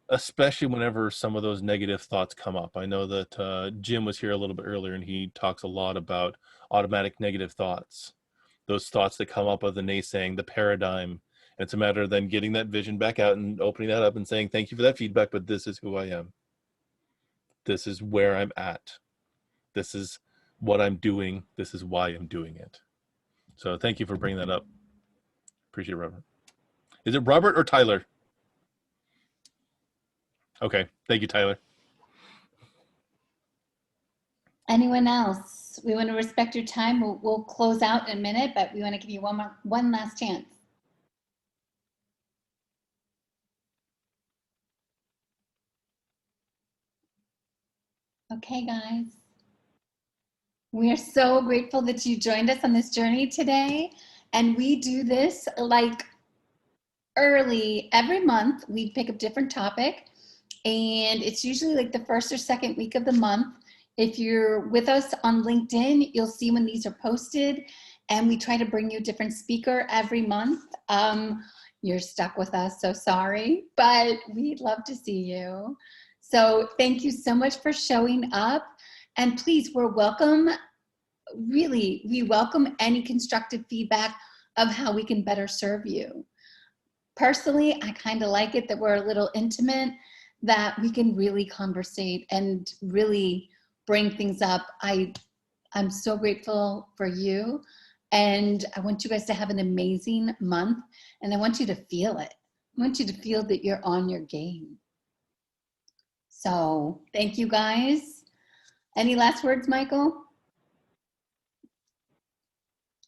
especially whenever some of those negative thoughts come up. I know that Jim was here a little bit earlier, and he talks a lot about automatic negative thoughts. Those thoughts that come up of the naysaying, the paradigm. It's a matter of then getting that vision back out and opening that up and saying, thank you for that feedback, but this is who I am. This is where I'm at. This is what I'm doing. This is why I'm doing it. So thank you for bringing that up. Appreciate it, Robert. Is it Robert or Tyler? Okay, thank you, Tyler. Anyone else? We want to respect your time. We'll close out in a minute, but we want to give you one last chance. Okay, guys. We are so grateful that you joined us on this journey today. And we do this like early every month. We pick a different topic, and it's usually like the first or second week of the month. If you're with us on LinkedIn, you'll see when these are posted, and we try to bring you a different speaker every month. You're stuck with us, so sorry, but we'd love to see you. So thank you so much for showing up. And please, we're welcome, really, we welcome any constructive feedback of how we can better serve you. Personally, I kind of like it that we're a little intimate, that we can really conversate and really bring things up. I'm so grateful for you. And I want you guys to have an amazing month. And I want you to feel it. I want you to feel that you're on your game. So thank you guys. Any last words, Michael?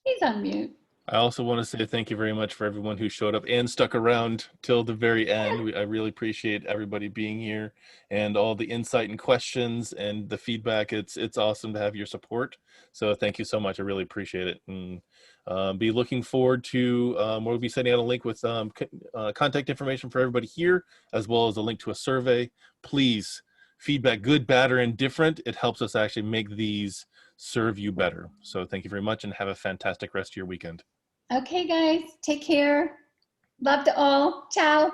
He's on mute. I also want to say thank you very much for everyone who showed up and stuck around till the very end. I really appreciate everybody being here and all the insight and questions and the feedback. It's awesome to have your support. So thank you so much. I really appreciate it. And be looking forward to, we'll be sending out a link with contact information for everybody here, as well as a link to a survey. Please, feedback, good, bad, or indifferent. It helps us actually make these serve you better. So thank you very much and have a fantastic rest of your weekend. Okay, guys, take care. Love to all. Ciao.